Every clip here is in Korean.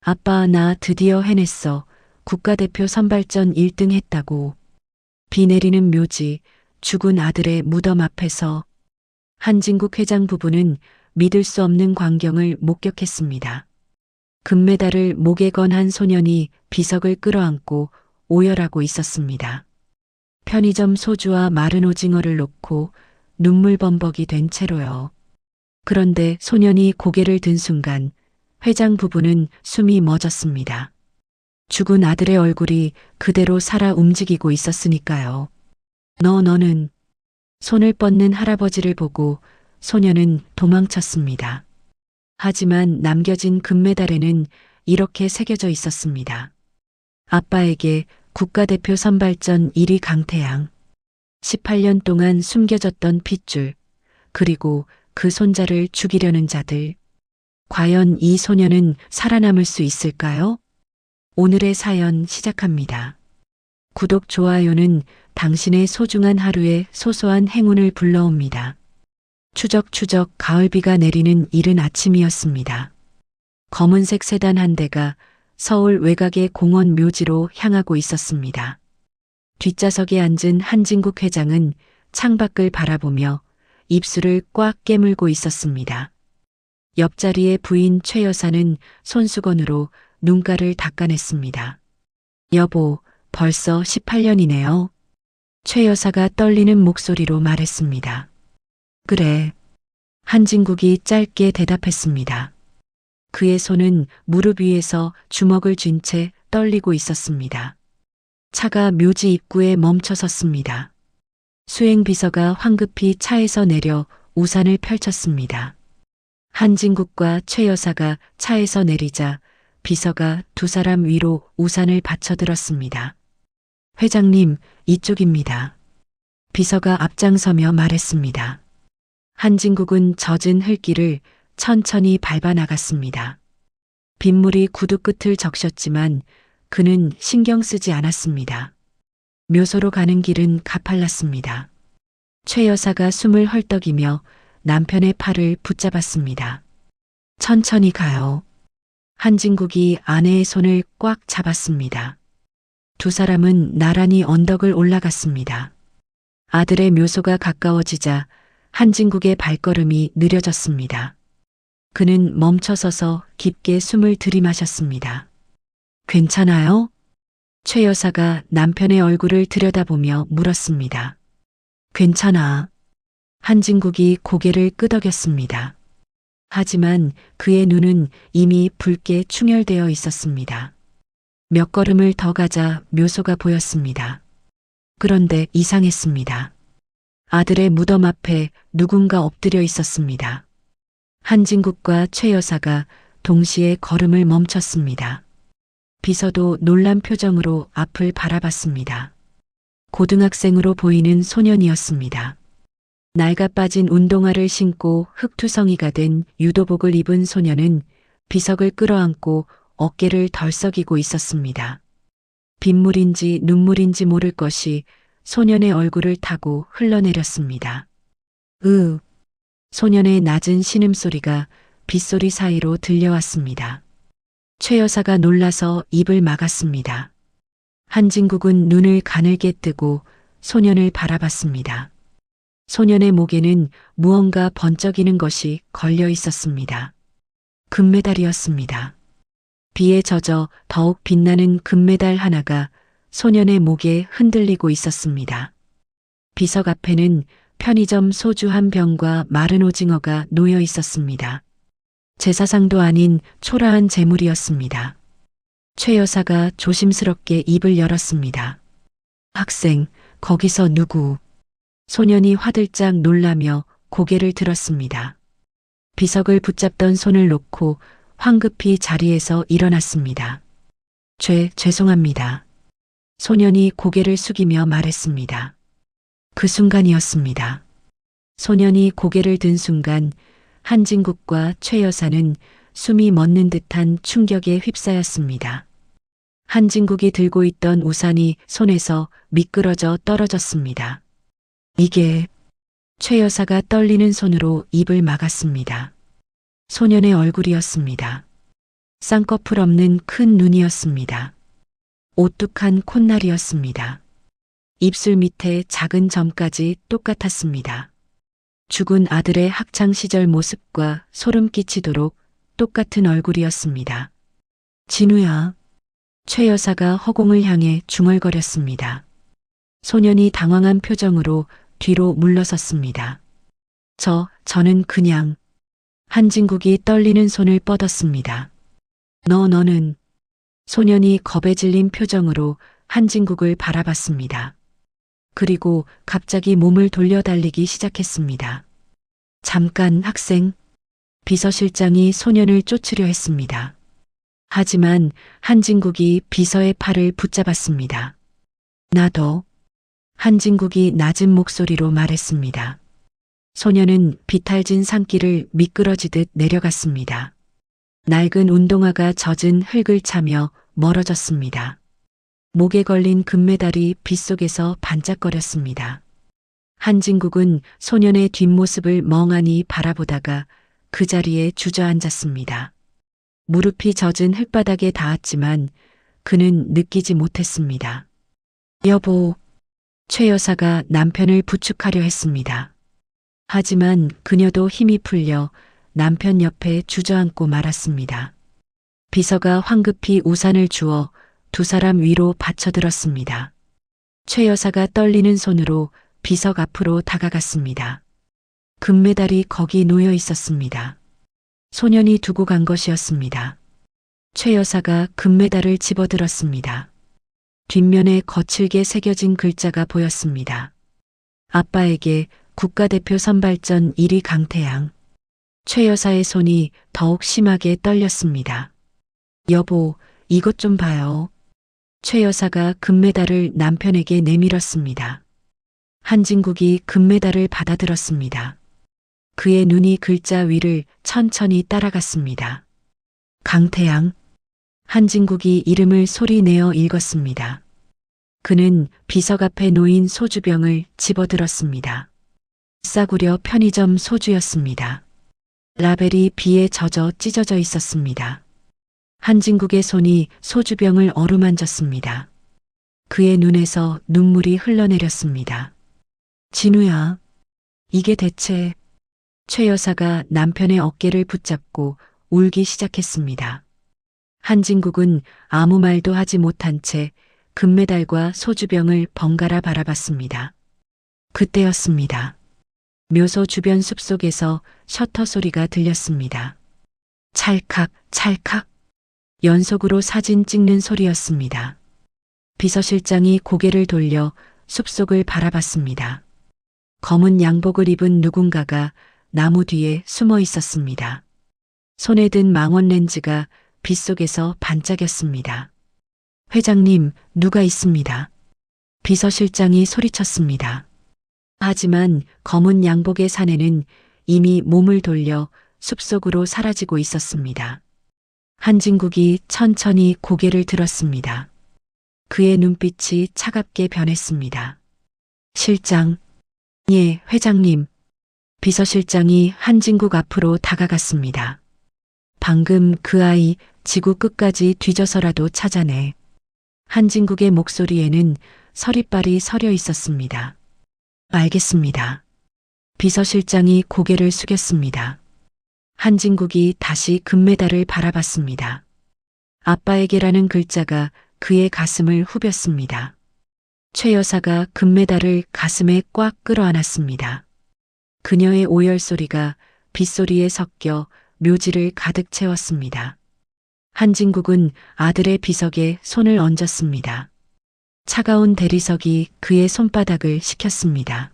아빠, 나 드디어 해냈어. 국가대표 선발전 1등 했다고. 비 내리는 묘지, 죽은 아들의 무덤 앞에서 한진국 회장 부부는 믿을 수 없는 광경을 목격했습니다. 금메달을 목에 건 한 소년이 비석을 끌어안고 오열하고 있었습니다. 편의점 소주와 마른 오징어를 놓고 눈물 범벅이 된 채로요. 그런데 소년이 고개를 든 순간 회장 부부는 숨이 멎었습니다. 죽은 아들의 얼굴이 그대로 살아 움직이고 있었으니까요. 너는 손을 뻗는 할아버지를 보고 소년은 도망쳤습니다. 하지만 남겨진 금메달에는 이렇게 새겨져 있었습니다. 아빠에게 국가대표 선발전 1위 강태양. 18년 동안 숨겨졌던 핏줄, 그리고 그 손자를 죽이려는 자들. 과연 이 소년은 살아남을 수 있을까요? 오늘의 사연 시작합니다. 구독, 좋아요는 당신의 소중한 하루에 소소한 행운을 불러옵니다. 추적추적 가을비가 내리는 이른 아침이었습니다. 검은색 세단 한 대가 서울 외곽의 공원 묘지로 향하고 있었습니다. 뒷좌석에 앉은 한진국 회장은 창밖을 바라보며 입술을 꽉 깨물고 있었습니다. 옆자리의 부인 최 여사는 손수건으로 눈가를 닦아냈습니다. 여보, 벌써 18년이네요. 최 여사가 떨리는 목소리로 말했습니다. 그래. 한진국이 짧게 대답했습니다. 그의 손은 무릎 위에서 주먹을 쥔 채 떨리고 있었습니다. 차가 묘지 입구에 멈춰 섰습니다. 수행비서가 황급히 차에서 내려 우산을 펼쳤습니다. 한진국과 최 여사가 차에서 내리자 비서가 두 사람 위로 우산을 받쳐들었습니다. 회장님, 이쪽입니다. 비서가 앞장서며 말했습니다. 한진국은 젖은 흙길을 천천히 밟아 나갔습니다. 빗물이 구두 끝을 적셨지만 그는 신경 쓰지 않았습니다. 묘소로 가는 길은 가팔랐습니다. 최 여사가 숨을 헐떡이며 남편의 팔을 붙잡았습니다. 천천히 가요. 한진국이 아내의 손을 꽉 잡았습니다. 두 사람은 나란히 언덕을 올라갔습니다. 아들의 묘소가 가까워지자 한진국의 발걸음이 느려졌습니다. 그는 멈춰서서 깊게 숨을 들이마셨습니다. 괜찮아요? 최 여사가 남편의 얼굴을 들여다보며 물었습니다. 괜찮아. 한진국이 고개를 끄덕였습니다. 하지만 그의 눈은 이미 붉게 충혈되어 있었습니다. 몇 걸음을 더 가자 묘소가 보였습니다. 그런데 이상했습니다. 아들의 무덤 앞에 누군가 엎드려 있었습니다. 한진국과 최 여사가 동시에 걸음을 멈췄습니다. 비서도 놀란 표정으로 앞을 바라봤습니다. 고등학생으로 보이는 소년이었습니다. 낡아 빠진 운동화를 신고 흙투성이가 된 유도복을 입은 소년은 비석을 끌어안고 어깨를 덜썩이고 있었습니다. 빗물인지 눈물인지 모를 것이 소년의 얼굴을 타고 흘러내렸습니다. 소년의 낮은 신음소리가 빗소리 사이로 들려왔습니다. 최 여사가 놀라서 입을 막았습니다. 한진국은 눈을 가늘게 뜨고 소년을 바라봤습니다. 소년의 목에는 무언가 번쩍이는 것이 걸려 있었습니다. 금메달이었습니다. 비에 젖어 더욱 빛나는 금메달 하나가 소년의 목에 흔들리고 있었습니다. 비석 앞에는 편의점 소주 한 병과 마른 오징어가 놓여 있었습니다. 제사상도 아닌 초라한 재물이었습니다. 최 여사가 조심스럽게 입을 열었습니다. 학생, 거기서 누구? 소년이 화들짝 놀라며 고개를 들었습니다. 비석을 붙잡던 손을 놓고 황급히 자리에서 일어났습니다. 죄송합니다. 소년이 고개를 숙이며 말했습니다. 그 순간이었습니다. 소년이 고개를 든 순간 한진국과 최 여사는 숨이 멎는 듯한 충격에 휩싸였습니다. 한진국이 들고 있던 우산이 손에서 미끄러져 떨어졌습니다. 이게 최 여사가 떨리는 손으로 입을 막았습니다. 소년의 얼굴이었습니다. 쌍꺼풀 없는 큰 눈이었습니다. 오뚝한 콧날이었습니다. 입술 밑에 작은 점까지 똑같았습니다. 죽은 아들의 학창시절 모습과 소름 끼치도록 똑같은 얼굴이었습니다. 진우야. 최 여사가 허공을 향해 중얼거렸습니다. 소년이 당황한 표정으로 뒤로 물러섰습니다. 저는 그냥. 한진국이 떨리는 손을 뻗었습니다. 너는. 소년이 겁에 질린 표정으로 한진국을 바라봤습니다. 그리고 갑자기 몸을 돌려 달리기 시작했습니다. 잠깐 학생. 비서실장이 소년을 쫓으려 했습니다. 하지만 한진국이 비서의 팔을 붙잡았습니다. 나도. 한진국이 낮은 목소리로 말했습니다. 소년은 비탈진 산길을 미끄러지듯 내려갔습니다. 낡은 운동화가 젖은 흙을 차며 멀어졌습니다. 목에 걸린 금메달이 빗속에서 반짝거렸습니다. 한진국은 소년의 뒷모습을 멍하니 바라보다가 그 자리에 주저앉았습니다. 무릎이 젖은 흙바닥에 닿았지만 그는 느끼지 못했습니다. 여보. 최 여사가 남편을 부축하려 했습니다. 하지만 그녀도 힘이 풀려 남편 옆에 주저앉고 말았습니다. 비서가 황급히 우산을 주어 두 사람 위로 받쳐들었습니다. 최 여사가 떨리는 손으로 비석 앞으로 다가갔습니다. 금메달이 거기 놓여 있었습니다. 소년이 두고 간 것이었습니다. 최 여사가 금메달을 집어들었습니다. 뒷면에 거칠게 새겨진 글자가 보였습니다. 아빠에게 국가대표 선발전 1위 강태양. 최 여사의 손이 더욱 심하게 떨렸습니다. 여보, 이것 좀 봐요. 최 여사가 금메달을 남편에게 내밀었습니다. 한진국이 금메달을 받아들었습니다. 그의 눈이 글자 위를 천천히 따라갔습니다. 강태양. 한진국이 이름을 소리내어 읽었습니다. 그는 비석 앞에 놓인 소주병을 집어들었습니다. 싸구려 편의점 소주였습니다. 라벨이 비에 젖어 찢어져 있었습니다. 한진국의 손이 소주병을 어루만졌습니다. 그의 눈에서 눈물이 흘러내렸습니다. 진우야, 이게 대체. 최 여사가 남편의 어깨를 붙잡고 울기 시작했습니다. 한진국은 아무 말도 하지 못한 채 금메달과 소주병을 번갈아 바라봤습니다. 그때였습니다. 묘소 주변 숲속에서 셔터 소리가 들렸습니다. 찰칵, 찰칵. 연속으로 사진 찍는 소리였습니다. 비서실장이 고개를 돌려 숲속을 바라봤습니다. 검은 양복을 입은 누군가가 나무 뒤에 숨어 있었습니다. 손에 든 망원 렌즈가 빗속에서 반짝였습니다. 회장님, 누가 있습니다. 비서실장이 소리쳤습니다. 하지만 검은 양복의 사내는 이미 몸을 돌려 숲속으로 사라지고 있었습니다. 한진국이 천천히 고개를 들었습니다. 그의 눈빛이 차갑게 변했습니다. 실장. 예, 회장님. 비서실장이 한진국 앞으로 다가갔습니다. 방금 그 아이 지구 끝까지 뒤져서라도 찾아내. 한진국의 목소리에는 서리빨이 서려 있었습니다. 알겠습니다. 비서실장이 고개를 숙였습니다. 한진국이 다시 금메달을 바라봤습니다. 아빠에게라는 글자가 그의 가슴을 후볐습니다. 최 여사가 금메달을 가슴에 꽉 끌어안았습니다. 그녀의 오열 소리가 빗소리에 섞여 묘지를 가득 채웠습니다. 한진국은 아들의 비석에 손을 얹었습니다. 차가운 대리석이 그의 손바닥을 식혔습니다.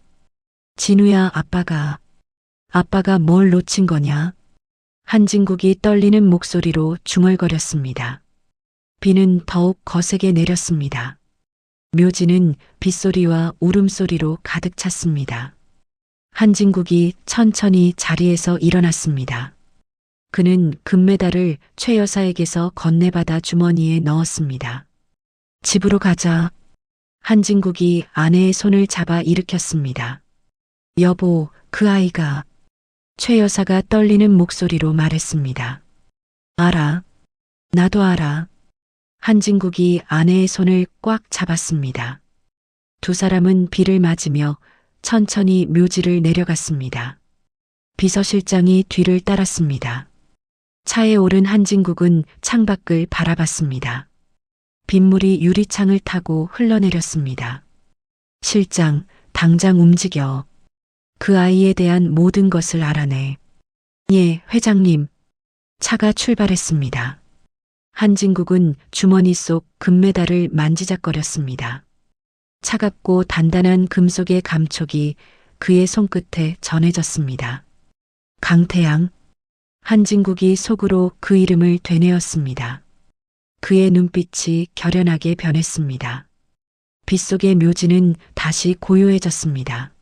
진우야, 아빠가 뭘 놓친 거냐? 한진국이 떨리는 목소리로 중얼거렸습니다. 비는 더욱 거세게 내렸습니다. 묘지는 빗소리와 울음소리로 가득 찼습니다. 한진국이 천천히 자리에서 일어났습니다. 그는 금메달을 최 여사에게서 건네받아 주머니에 넣었습니다. 집으로 가자. 한진국이 아내의 손을 잡아 일으켰습니다. 여보, 그 아이가. 최 여사가 떨리는 목소리로 말했습니다. 알아. 나도 알아. 한진국이 아내의 손을 꽉 잡았습니다. 두 사람은 비를 맞으며 천천히 묘지를 내려갔습니다. 비서실장이 뒤를 따랐습니다. 차에 오른 한진국은 창밖을 바라봤습니다. 빗물이 유리창을 타고 흘러내렸습니다. 실장, 당장 움직여. 그 아이에 대한 모든 것을 알아내. 예, 회장님. 차가 출발했습니다. 한진국은 주머니 속 금메달을 만지작거렸습니다. 차갑고 단단한 금속의 감촉이 그의 손끝에 전해졌습니다. 강태양. 한진국이 속으로 그 이름을 되뇌었습니다. 그의 눈빛이 결연하게 변했습니다. 빗속의 묘지는 다시 고요해졌습니다.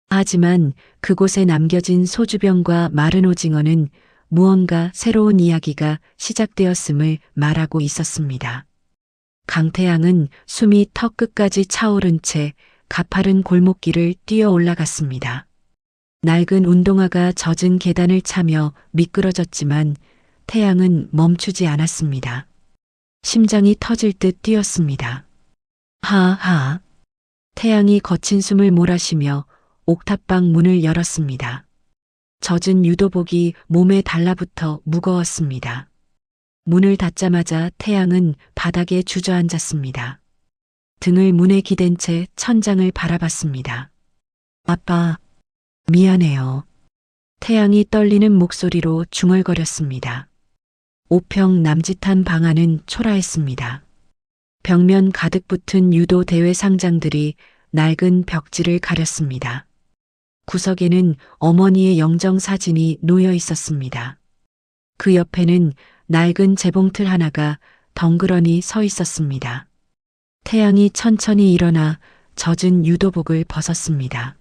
하지만 그곳에 남겨진 소주병과 마른 오징어는 무언가 새로운 이야기가 시작되었음을 말하고 있었습니다. 강태양은 숨이 턱 끝까지 차오른 채 가파른 골목길을 뛰어 올라갔습니다. 낡은 운동화가 젖은 계단을 차며 미끄러졌지만 태양은 멈추지 않았습니다. 심장이 터질 듯 뛰었습니다. 하하. 태양이 거친 숨을 몰아쉬며 옥탑방 문을 열었습니다. 젖은 유도복이 몸에 달라붙어 무거웠습니다. 문을 닫자마자 태양은 바닥에 주저앉았습니다. 등을 문에 기댄 채 천장을 바라봤습니다. 아빠, 미안해요. 태양이 떨리는 목소리로 중얼거렸습니다. 5평 남짓한 방 안은 초라했습니다. 벽면 가득 붙은 유도 대회 상장들이 낡은 벽지를 가렸습니다. 구석에는 어머니의 영정 사진이 놓여 있었습니다. 그 옆에는 낡은 재봉틀 하나가 덩그러니 서 있었습니다. 태양이 천천히 일어나 젖은 유도복을 벗었습니다.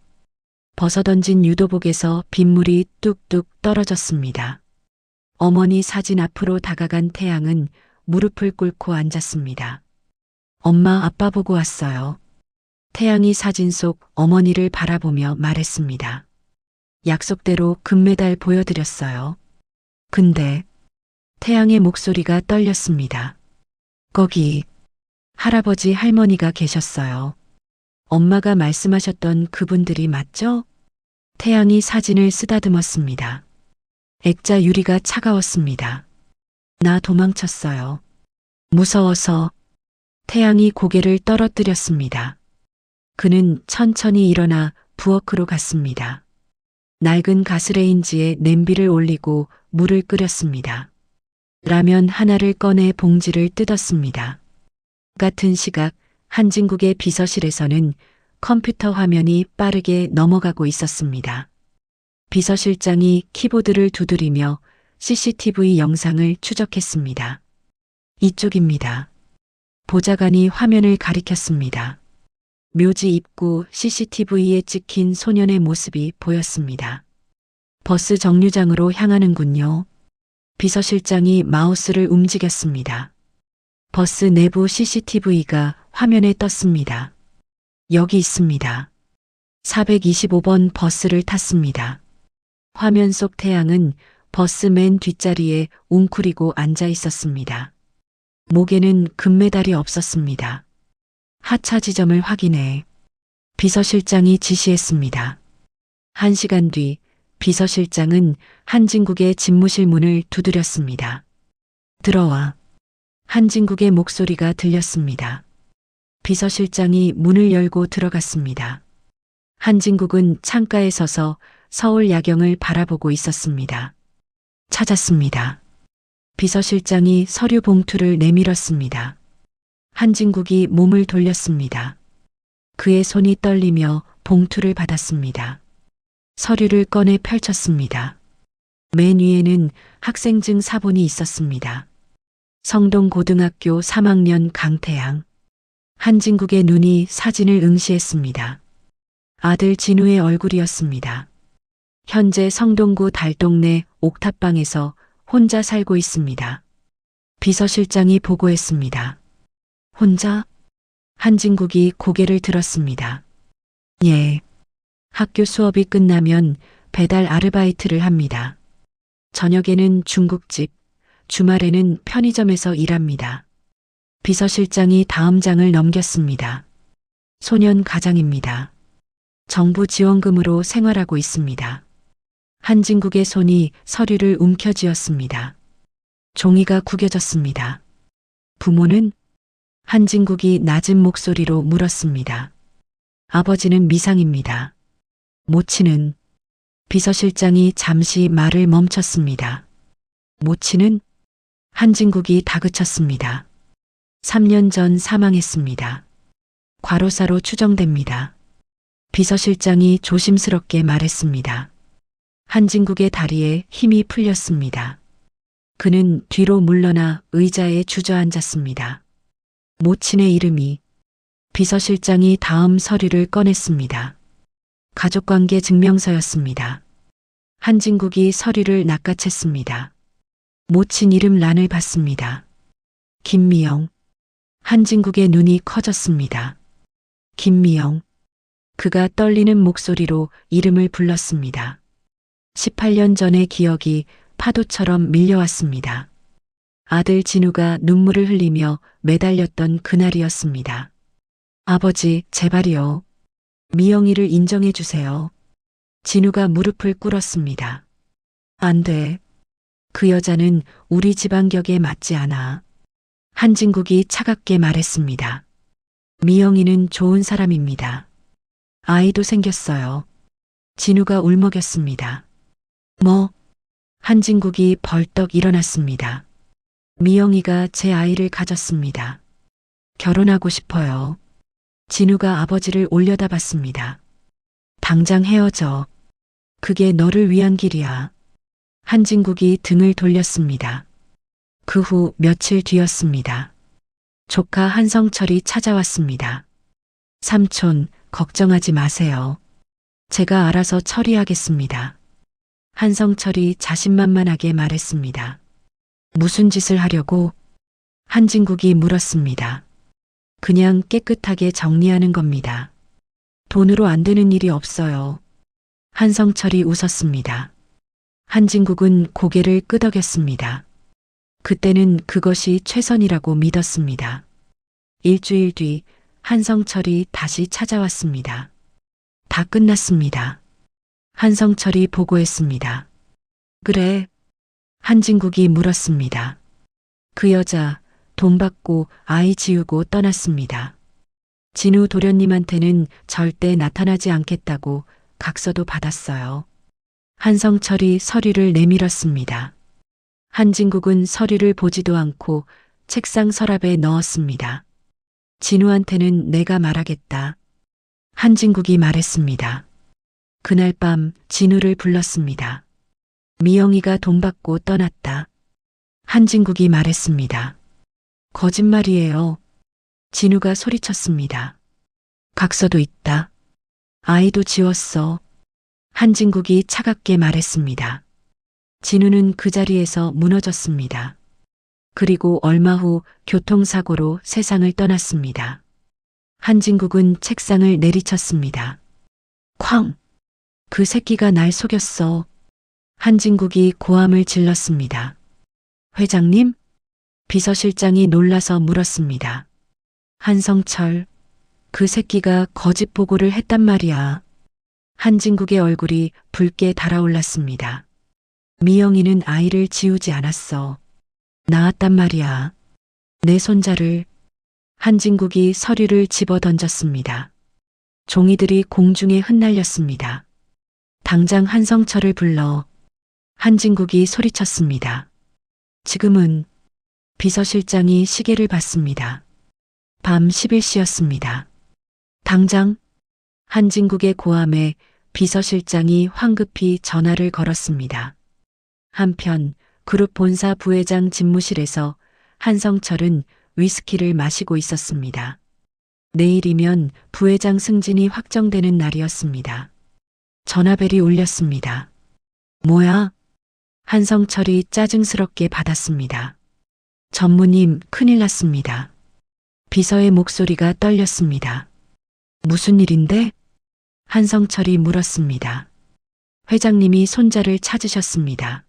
벗어던진 유도복에서 빗물이 뚝뚝 떨어졌습니다. 어머니 사진 앞으로 다가간 태양은 무릎을 꿇고 앉았습니다. 엄마, 아빠 보고 왔어요. 태양이 사진 속 어머니를 바라보며 말했습니다. 약속대로 금메달 보여드렸어요. 근데 태양의 목소리가 떨렸습니다. 거기 할아버지 할머니가 계셨어요. 엄마가 말씀하셨던 그분들이 맞죠? 태양이 사진을 쓰다듬었습니다. 액자 유리가 차가웠습니다. 나 도망쳤어요. 무서워서. 태양이 고개를 떨어뜨렸습니다. 그는 천천히 일어나 부엌으로 갔습니다. 낡은 가스레인지에 냄비를 올리고 물을 끓였습니다. 라면 하나를 꺼내 봉지를 뜯었습니다. 같은 시각 한진국의 비서실에서는 컴퓨터 화면이 빠르게 넘어가고 있었습니다. 비서실장이 키보드를 두드리며 CCTV 영상을 추적했습니다. 이쪽입니다. 보좌관이 화면을 가리켰습니다. 묘지 입구 CCTV에 찍힌 소년의 모습이 보였습니다. 버스 정류장으로 향하는군요. 비서실장이 마우스를 움직였습니다. 버스 내부 CCTV가 화면에 떴습니다. 여기 있습니다. 425번 버스를 탔습니다. 화면 속 태양은 버스 맨 뒷자리에 웅크리고 앉아 있었습니다. 목에는 금메달이 없었습니다. 하차 지점을 확인해. 비서실장이 지시했습니다. 1시간 뒤 비서실장은 한진국의 집무실 문을 두드렸습니다. 들어와. 한진국의 목소리가 들렸습니다. 비서실장이 문을 열고 들어갔습니다. 한진국은 창가에 서서 서울 야경을 바라보고 있었습니다. 찾았습니다. 비서실장이 서류 봉투를 내밀었습니다. 한진국이 몸을 돌렸습니다. 그의 손이 떨리며 봉투를 받았습니다. 서류를 꺼내 펼쳤습니다. 맨 위에는 학생증 사본이 있었습니다. 성동고등학교 3학년 강태양. 한진국의 눈이 사진을 응시했습니다. 아들 진우의 얼굴이었습니다. 현재 성동구 달동네 옥탑방에서 혼자 살고 있습니다. 비서실장이 보고했습니다. 혼자? 한진국이 고개를 들었습니다. 예. 학교 수업이 끝나면 배달 아르바이트를 합니다. 저녁에는 중국집, 주말에는 편의점에서 일합니다. 비서실장이 다음 장을 넘겼습니다. 소년 가장입니다. 정부 지원금으로 생활하고 있습니다. 한진국의 손이 서류를 움켜쥐었습니다. 종이가 구겨졌습니다. 부모는? 한진국이 낮은 목소리로 물었습니다. 아버지는 미상입니다. 모친은? 비서실장이 잠시 말을 멈췄습니다. 모친은? 한진국이 다그쳤습니다. 3년 전 사망했습니다. 과로사로 추정됩니다. 비서실장이 조심스럽게 말했습니다. 한진국의 다리에 힘이 풀렸습니다. 그는 뒤로 물러나 의자에 주저앉았습니다. 모친의 이름이. 비서실장이 다음 서류를 꺼냈습니다. 가족관계 증명서였습니다. 한진국이 서류를 낚아챘습니다. 모친 이름 란을 봤습니다. 김미영. 한진국의 눈이 커졌습니다. 김미영. 그가 떨리는 목소리로 이름을 불렀습니다. 18년 전의 기억이 파도처럼 밀려왔습니다. 아들 진우가 눈물을 흘리며 매달렸던 그날이었습니다. 아버지, 제발이요. 미영이를 인정해 주세요. 진우가 무릎을 꿇었습니다. 안 돼. 그 여자는 우리 집안 격에 맞지 않아. 한진국이 차갑게 말했습니다. 미영이는 좋은 사람입니다. 아이도 생겼어요. 진우가 울먹였습니다. 뭐? 한진국이 벌떡 일어났습니다. 미영이가 제 아이를 가졌습니다. 결혼하고 싶어요. 진우가 아버지를 올려다봤습니다. 당장 헤어져. 그게 너를 위한 길이야. 한진국이 등을 돌렸습니다. 그 후 며칠 뒤였습니다. 조카 한성철이 찾아왔습니다. 삼촌, 걱정하지 마세요. 제가 알아서 처리하겠습니다. 한성철이 자신만만하게 말했습니다. 무슨 짓을 하려고? 한진국이 물었습니다. 그냥 깨끗하게 정리하는 겁니다. 돈으로 안 되는 일이 없어요. 한성철이 웃었습니다. 한진국은 고개를 끄덕였습니다. 그때는 그것이 최선이라고 믿었습니다. 일주일 뒤 한성철이 다시 찾아왔습니다. 다 끝났습니다. 한성철이 보고했습니다. 그래? 한진국이 물었습니다. 그 여자 돈 받고 아이 지우고 떠났습니다. 진우 도련님한테는 절대 나타나지 않겠다고 각서도 받았어요. 한성철이 서류를 내밀었습니다. 한진국은 서류를 보지도 않고 책상 서랍에 넣었습니다. 진우한테는 내가 말하겠다. 한진국이 말했습니다. 그날 밤 진우를 불렀습니다. 미영이가 돈 받고 떠났다. 한진국이 말했습니다. 거짓말이에요. 진우가 소리쳤습니다. 각서도 있다. 아이도 지웠어. 한진국이 차갑게 말했습니다. 진우는 그 자리에서 무너졌습니다. 그리고 얼마 후 교통사고로 세상을 떠났습니다. 한진국은 책상을 내리쳤습니다. 쾅! 그 새끼가 날 속였어. 한진국이 고함을 질렀습니다. 회장님? 비서실장이 놀라서 물었습니다. 한성철, 그 새끼가 거짓 보고를 했단 말이야. 한진국의 얼굴이 붉게 달아올랐습니다. 미영이는 아이를 지우지 않았어. 낳았단 말이야. 내 손자를. 한진국이 서류를 집어 던졌습니다. 종이들이 공중에 흩날렸습니다. 당장 한성철을 불러. 한진국이 소리쳤습니다. 지금은. 비서실장이 시계를 봤습니다. 밤 11시였습니다. 당장. 한진국의 고함에 비서실장이 황급히 전화를 걸었습니다. 한편 그룹 본사 부회장 집무실에서 한성철은 위스키를 마시고 있었습니다. 내일이면 부회장 승진이 확정되는 날이었습니다. 전화벨이 울렸습니다. 뭐야? 한성철이 짜증스럽게 받았습니다. 전무님, 큰일 났습니다. 비서의 목소리가 떨렸습니다. 무슨 일인데? 한성철이 물었습니다. 회장님이 손자를 찾으셨습니다.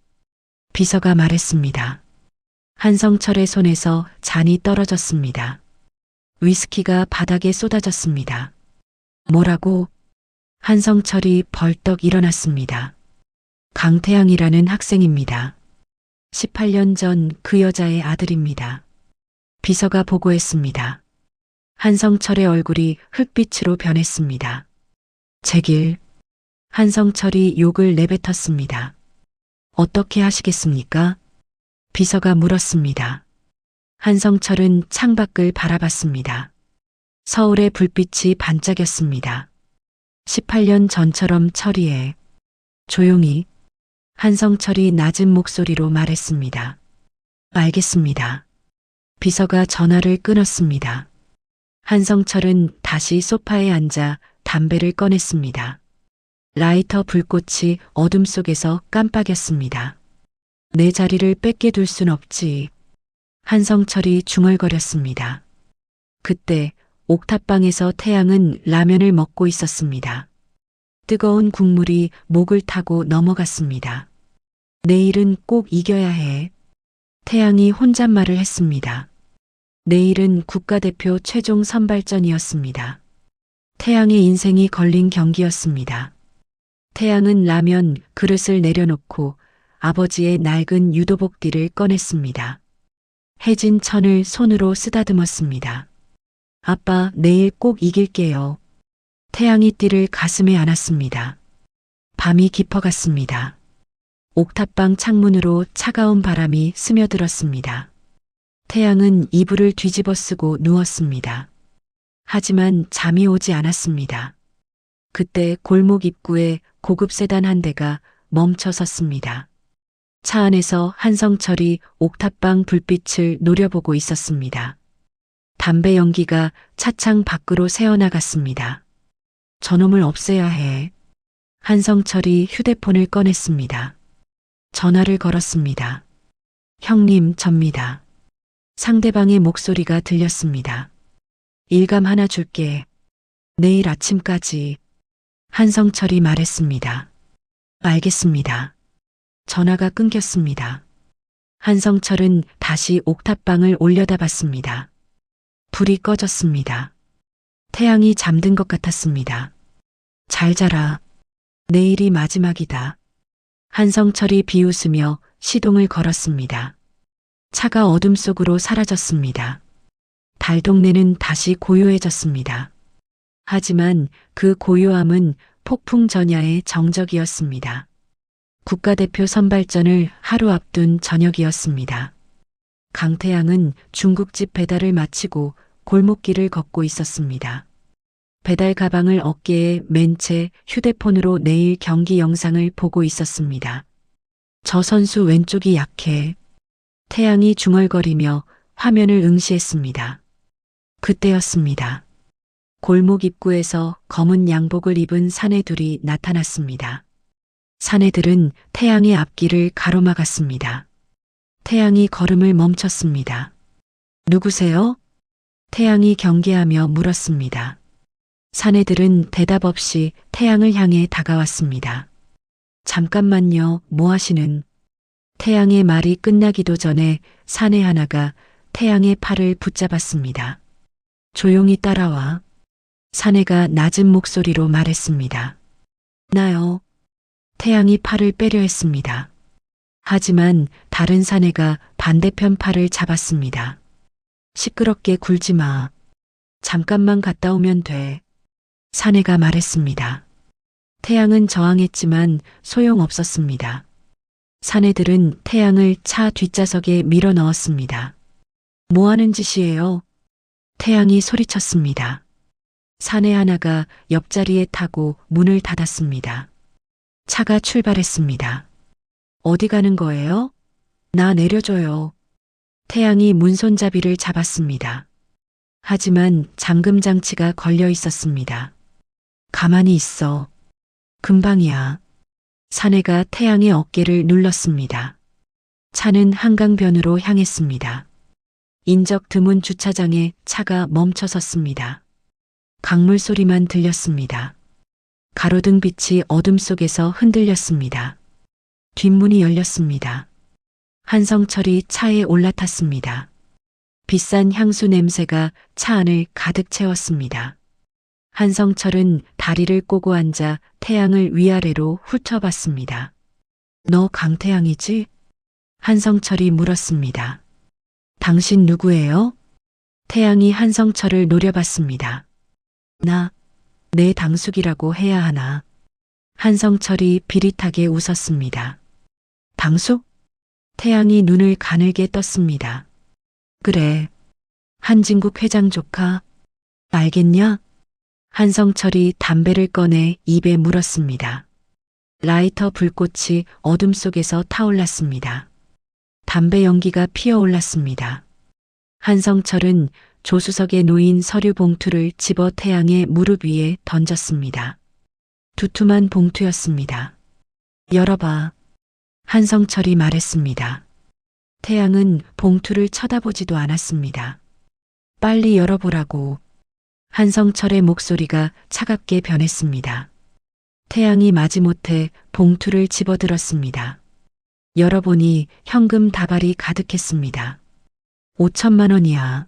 비서가 말했습니다. 한성철의 손에서 잔이 떨어졌습니다. 위스키가 바닥에 쏟아졌습니다. 뭐라고? 한성철이 벌떡 일어났습니다. 강태양이라는 학생입니다. 18년 전 그 여자의 아들입니다. 비서가 보고했습니다. 한성철의 얼굴이 흙빛으로 변했습니다. 제길. 한성철이 욕을 내뱉었습니다. 어떻게 하시겠습니까? 비서가 물었습니다. 한성철은 창밖을 바라봤습니다. 서울의 불빛이 반짝였습니다. 18년 전처럼 처리해. 조용히. 한성철이 낮은 목소리로 말했습니다. 알겠습니다. 비서가 전화를 끊었습니다. 한성철은 다시 소파에 앉아 담배를 꺼냈습니다. 라이터 불꽃이 어둠 속에서 깜빡였습니다. 내 자리를 뺏게 둘 순 없지. 한성철이 중얼거렸습니다. 그때 옥탑방에서 태양은 라면을 먹고 있었습니다. 뜨거운 국물이 목을 타고 넘어갔습니다. 내일은 꼭 이겨야 해. 태양이 혼잣말을 했습니다. 내일은 국가대표 최종 선발전이었습니다. 태양의 인생이 걸린 경기였습니다. 태양은 라면 그릇을 내려놓고 아버지의 낡은 유도복띠를 꺼냈습니다. 해진 천을 손으로 쓰다듬었습니다. 아빠, 내일 꼭 이길게요. 태양이 띠를 가슴에 안았습니다. 밤이 깊어갔습니다. 옥탑방 창문으로 차가운 바람이 스며들었습니다. 태양은 이불을 뒤집어 쓰고 누웠습니다. 하지만 잠이 오지 않았습니다. 그때 골목 입구에 고급 세단 한 대가 멈춰 섰습니다. 차 안에서 한성철이 옥탑방 불빛을 노려보고 있었습니다. 담배 연기가 차창 밖으로 새어나갔습니다. 저놈을 없애야 해. 한성철이 휴대폰을 꺼냈습니다. 전화를 걸었습니다. 형님, 접니다. 상대방의 목소리가 들렸습니다. 일감 하나 줄게. 내일 아침까지. 한성철이 말했습니다. 알겠습니다. 전화가 끊겼습니다. 한성철은 다시 옥탑방을 올려다봤습니다. 불이 꺼졌습니다. 태양이 잠든 것 같았습니다. 잘 자라. 내일이 마지막이다. 한성철이 비웃으며 시동을 걸었습니다. 차가 어둠 속으로 사라졌습니다. 달동네는 다시 고요해졌습니다. 하지만 그 고요함은 폭풍 전야의 정적이었습니다. 국가대표 선발전을 하루 앞둔 저녁이었습니다. 강태양은 중국집 배달을 마치고 골목길을 걷고 있었습니다. 배달 가방을 어깨에 맨 채 휴대폰으로 내일 경기 영상을 보고 있었습니다. 저 선수 왼쪽이 약해. 태양이 중얼거리며 화면을 응시했습니다. 그때였습니다. 골목 입구에서 검은 양복을 입은 사내 둘이 나타났습니다. 사내들은 태양의 앞길을 가로막았습니다. 태양이 걸음을 멈췄습니다. 누구세요? 태양이 경계하며 물었습니다. 사내들은 대답 없이 태양을 향해 다가왔습니다. 잠깐만요, 뭐 하시는? 태양의 말이 끝나기도 전에 사내 하나가 태양의 팔을 붙잡았습니다. 조용히 따라와. 사내가 낮은 목소리로 말했습니다. 나요. 태양이 팔을 빼려 했습니다. 하지만 다른 사내가 반대편 팔을 잡았습니다. 시끄럽게 굴지 마. 잠깐만 갔다 오면 돼. 사내가 말했습니다. 태양은 저항했지만 소용없었습니다. 사내들은 태양을 차 뒷좌석에 밀어 넣었습니다. 뭐 하는 짓이에요? 태양이 소리쳤습니다. 사내 하나가 옆자리에 타고 문을 닫았습니다. 차가 출발했습니다. 어디 가는 거예요? 나 내려줘요. 태양이 문손잡이를 잡았습니다. 하지만 잠금 장치가 걸려 있었습니다. 가만히 있어. 금방이야. 사내가 태양의 어깨를 눌렀습니다. 차는 한강변으로 향했습니다. 인적 드문 주차장에 차가 멈춰 섰습니다. 강물 소리만 들렸습니다. 가로등 빛이 어둠 속에서 흔들렸습니다. 뒷문이 열렸습니다. 한성철이 차에 올라탔습니다. 비싼 향수 냄새가 차 안을 가득 채웠습니다. 한성철은 다리를 꼬고 앉아 태양을 위아래로 훑어봤습니다. 너 강태양이지? 한성철이 물었습니다. 당신 누구예요? 태양이 한성철을 노려봤습니다. 내 당숙이라고 해야 하나? 한성철이 비릿하게 웃었습니다. 당숙? 태양이 눈을 가늘게 떴습니다. 그래. 한진국 회장 조카. 알겠냐? 한성철이 담배를 꺼내 입에 물었습니다. 라이터 불꽃이 어둠 속에서 타올랐습니다. 담배 연기가 피어올랐습니다. 한성철은 조수석에 놓인 서류 봉투를 집어 태양의 무릎 위에 던졌습니다. 두툼한 봉투였습니다. 열어봐. 한성철이 말했습니다. 태양은 봉투를 쳐다보지도 않았습니다. 빨리 열어보라고. 한성철의 목소리가 차갑게 변했습니다. 태양이 마지못해 봉투를 집어들었습니다. 열어보니 현금 다발이 가득했습니다. 5천만 원이야.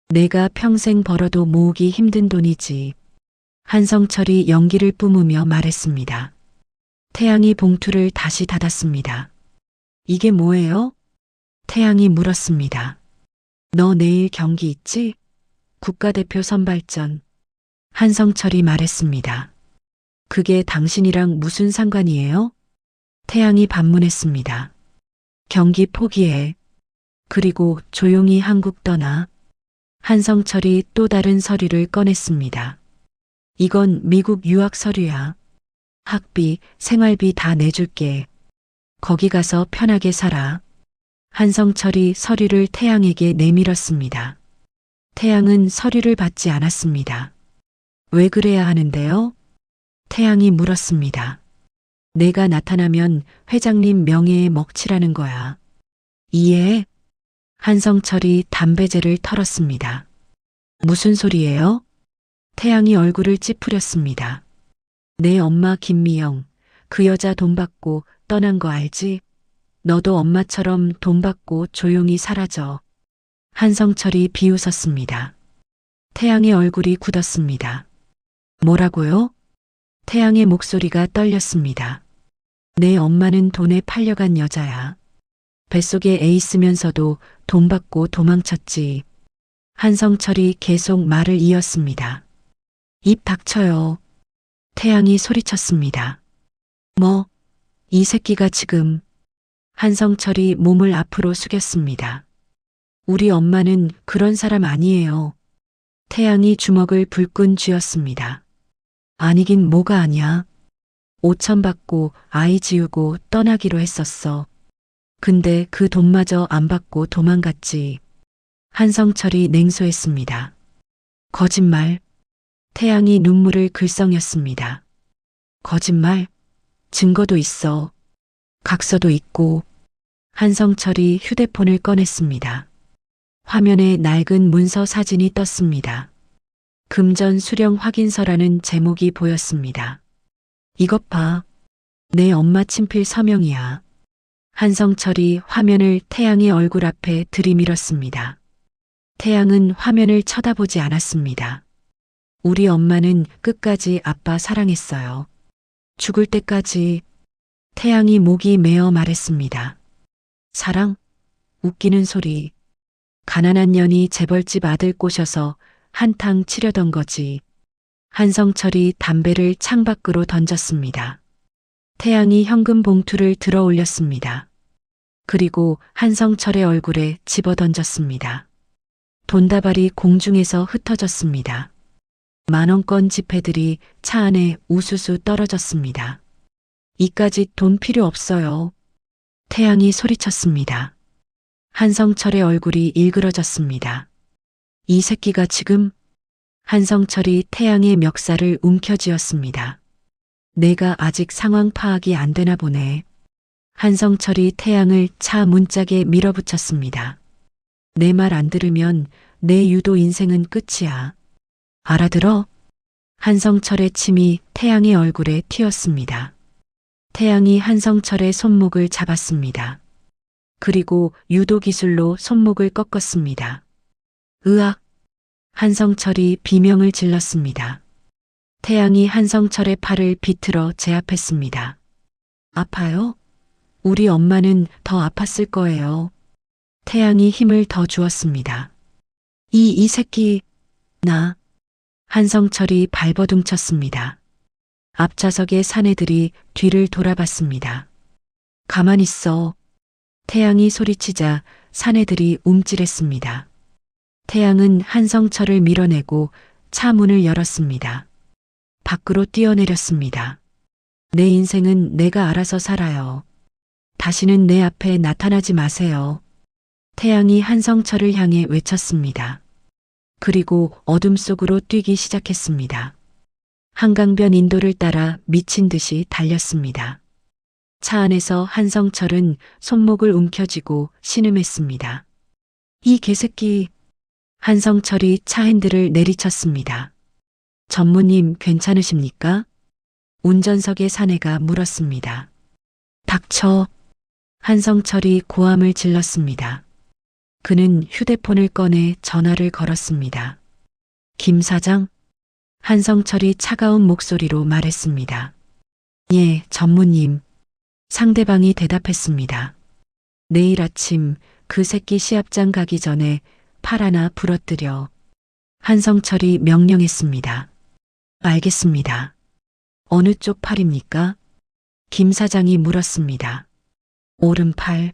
내가 평생 벌어도 모으기 힘든 돈이지. 한성철이 연기를 뿜으며 말했습니다. 태양이 봉투를 다시 닫았습니다. 이게 뭐예요? 태양이 물었습니다. 너 내일 경기 있지? 국가대표 선발전. 한성철이 말했습니다. 그게 당신이랑 무슨 상관이에요? 태양이 반문했습니다. 경기 포기해. 그리고 조용히 한국 떠나. 한성철이 또 다른 서류를 꺼냈습니다. 이건 미국 유학 서류야. 학비, 생활비 다 내줄게. 거기 가서 편하게 살아. 한성철이 서류를 태양에게 내밀었습니다. 태양은 서류를 받지 않았습니다. 왜 그래야 하는데요? 태양이 물었습니다. 내가 나타나면 회장님 명예에 먹칠하는 거야. 이해해? 한성철이 담배재를 털었습니다. 무슨 소리예요? 태양이 얼굴을 찌푸렸습니다. 내 엄마 김미영, 그 여자 돈 받고 떠난 거 알지? 너도 엄마처럼 돈 받고 조용히 사라져. 한성철이 비웃었습니다. 태양의 얼굴이 굳었습니다. 뭐라고요? 태양의 목소리가 떨렸습니다. 내 엄마는 돈에 팔려간 여자야. 뱃속에 애 있으면서도 돈 받고 도망쳤지. 한성철이 계속 말을 이었습니다. 입 닥쳐요. 태양이 소리쳤습니다. 뭐, 이 새끼가 지금. 한성철이 몸을 앞으로 숙였습니다. 우리 엄마는 그런 사람 아니에요. 태양이 주먹을 불끈 쥐었습니다. 아니긴 뭐가 아냐. 5천 받고 아이 지우고 떠나기로 했었어. 근데 그 돈마저 안 받고 도망갔지. 한성철이 냉소했습니다. 거짓말. 태양이 눈물을 글썽였습니다. 거짓말? 증거도 있어. 각서도 있고. 한성철이 휴대폰을 꺼냈습니다. 화면에 낡은 문서 사진이 떴습니다. 금전 수령 확인서라는 제목이 보였습니다. 이것 봐. 내 엄마 친필 서명이야. 한성철이 화면을 태양의 얼굴 앞에 들이밀었습니다. 태양은 화면을 쳐다보지 않았습니다. 우리 엄마는 끝까지 아빠 사랑했어요. 죽을 때까지. 태양이 목이 메어 말했습니다. 사랑? 웃기는 소리. 가난한 년이 재벌집 아들 꼬셔서 한탕 치려던 거지. 한성철이 담배를 창밖으로 던졌습니다. 태양이 현금 봉투를 들어 올렸습니다. 그리고 한성철의 얼굴에 집어던졌습니다. 돈다발이 공중에서 흩어졌습니다. 만원권 지폐들이 차 안에 우수수 떨어졌습니다. 이까짓 돈 필요 없어요. 태양이 소리쳤습니다. 한성철의 얼굴이 일그러졌습니다. 이 새끼가 지금. 한성철이 태양의 멱살을 움켜쥐었습니다. 내가 아직 상황 파악이 안 되나 보네. 한성철이 태양을 차 문짝에 밀어붙였습니다. 내 말 안 들으면 내 유도 인생은 끝이야. 알아들어? 한성철의 침이 태양의 얼굴에 튀었습니다. 태양이 한성철의 손목을 잡았습니다. 그리고 유도 기술로 손목을 꺾었습니다. 으악! 한성철이 비명을 질렀습니다. 태양이 한성철의 팔을 비틀어 제압했습니다. 아파요? 우리 엄마는 더 아팠을 거예요. 태양이 힘을 더 주었습니다. 이 새끼, 나. 한성철이 발버둥쳤습니다. 앞좌석의 사내들이 뒤를 돌아봤습니다. 가만 있어. 태양이 소리치자 사내들이 움찔했습니다. 태양은 한성철을 밀어내고 차 문을 열었습니다. 밖으로 뛰어내렸습니다. 내 인생은 내가 알아서 살아요. 다시는 내 앞에 나타나지 마세요. 태양이 한성철을 향해 외쳤습니다. 그리고 어둠 속으로 뛰기 시작했습니다. 한강변 인도를 따라 미친 듯이 달렸습니다. 차 안에서 한성철은 손목을 움켜쥐고 신음했습니다. 이 개새끼. 한성철이 차 핸들을 내리쳤습니다. 전무님 괜찮으십니까? 운전석의 사내가 물었습니다. 닥쳐. 한성철이 고함을 질렀습니다. 그는 휴대폰을 꺼내 전화를 걸었습니다. 김 사장? 한성철이 차가운 목소리로 말했습니다. 예, 전무님. 상대방이 대답했습니다. 내일 아침 그 새끼 시합장 가기 전에 팔 하나 부러뜨려. 한성철이 명령했습니다. 알겠습니다. 어느 쪽 팔입니까? 김 사장이 물었습니다. 오른팔.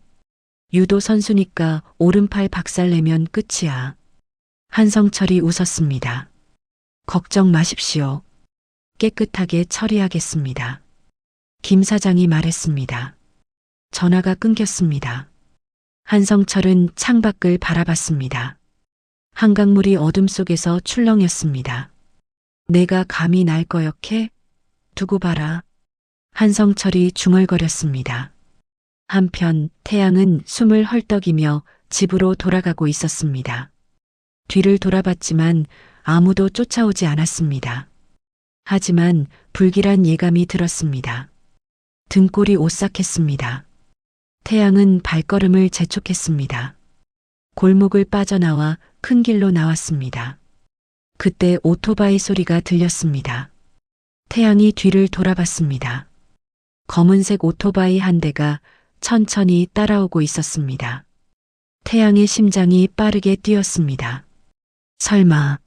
유도 선수니까 오른팔 박살내면 끝이야. 한성철이 웃었습니다. 걱정 마십시오. 깨끗하게 처리하겠습니다. 김 사장이 말했습니다. 전화가 끊겼습니다. 한성철은 창밖을 바라봤습니다. 한강물이 어둠 속에서 출렁였습니다. 내가 감히 날 거역해? 두고 봐라. 한성철이 중얼거렸습니다. 한편 태양은 숨을 헐떡이며 집으로 돌아가고 있었습니다. 뒤를 돌아봤지만 아무도 쫓아오지 않았습니다. 하지만 불길한 예감이 들었습니다. 등골이 오싹했습니다. 태양은 발걸음을 재촉했습니다. 골목을 빠져나와 큰 길로 나왔습니다. 그때 오토바이 소리가 들렸습니다. 태양이 뒤를 돌아봤습니다. 검은색 오토바이 한 대가 천천히 따라오고 있었습니다. 태양의 심장이 빠르게 뛰었습니다. 설마.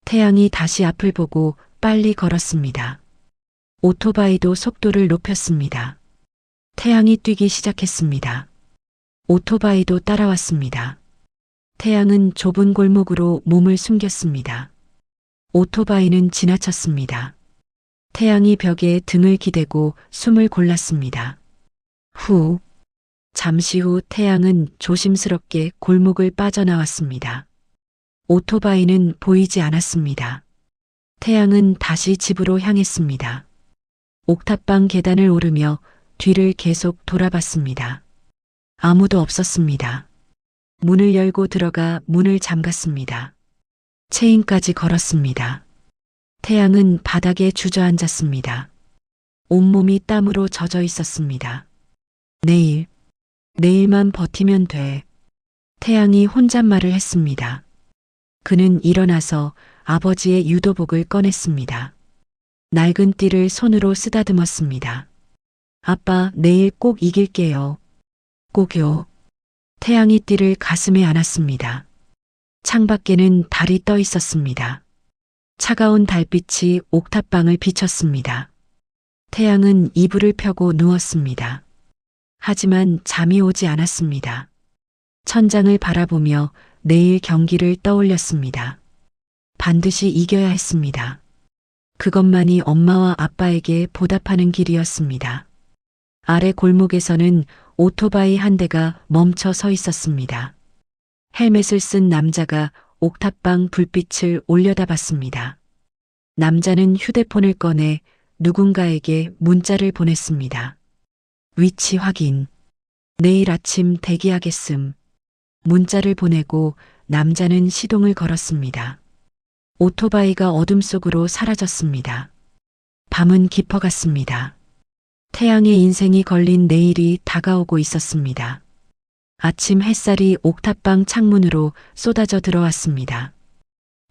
태양이 다시 앞을 보고 빨리 걸었습니다. 오토바이도 속도를 높였습니다. 태양이 뛰기 시작했습니다. 오토바이도 따라왔습니다. 태양은 좁은 골목으로 몸을 숨겼습니다. 오토바이는 지나쳤습니다. 태양이 벽에 등을 기대고 숨을 골랐습니다. 잠시 후 태양은 조심스럽게 골목을 빠져나왔습니다. 오토바이는 보이지 않았습니다. 태양은 다시 집으로 향했습니다. 옥탑방 계단을 오르며 뒤를 계속 돌아봤습니다. 아무도 없었습니다. 문을 열고 들어가 문을 잠갔습니다. 체인까지 걸었습니다. 태양은 바닥에 주저앉았습니다. 온몸이 땀으로 젖어 있었습니다. 내일만 버티면 돼. 태양이 혼잣말을 했습니다. 그는 일어나서 아버지의 유도복을 꺼냈습니다. 낡은 띠를 손으로 쓰다듬었습니다. 아빠, 내일 꼭 이길게요. 꼭요. 태양이 띠를 가슴에 안았습니다. 창밖에는 달이 떠 있었습니다. 차가운 달빛이 옥탑방을 비쳤습니다. 태양은 이불을 펴고 누웠습니다. 하지만 잠이 오지 않았습니다. 천장을 바라보며 내일 경기를 떠올렸습니다. 반드시 이겨야 했습니다. 그것만이 엄마와 아빠에게 보답하는 길이었습니다. 아래 골목에서는 오토바이 한 대가 멈춰 서 있었습니다. 헬멧을 쓴 남자가 옥탑방 불빛을 올려다봤습니다. 남자는 휴대폰을 꺼내 누군가에게 문자를 보냈습니다. 위치 확인. 내일 아침 대기하겠음. 문자를 보내고 남자는 시동을 걸었습니다. 오토바이가 어둠 속으로 사라졌습니다. 밤은 깊어갔습니다. 태양의 인생이 걸린 내일이 다가오고 있었습니다. 아침 햇살이 옥탑방 창문으로 쏟아져 들어왔습니다.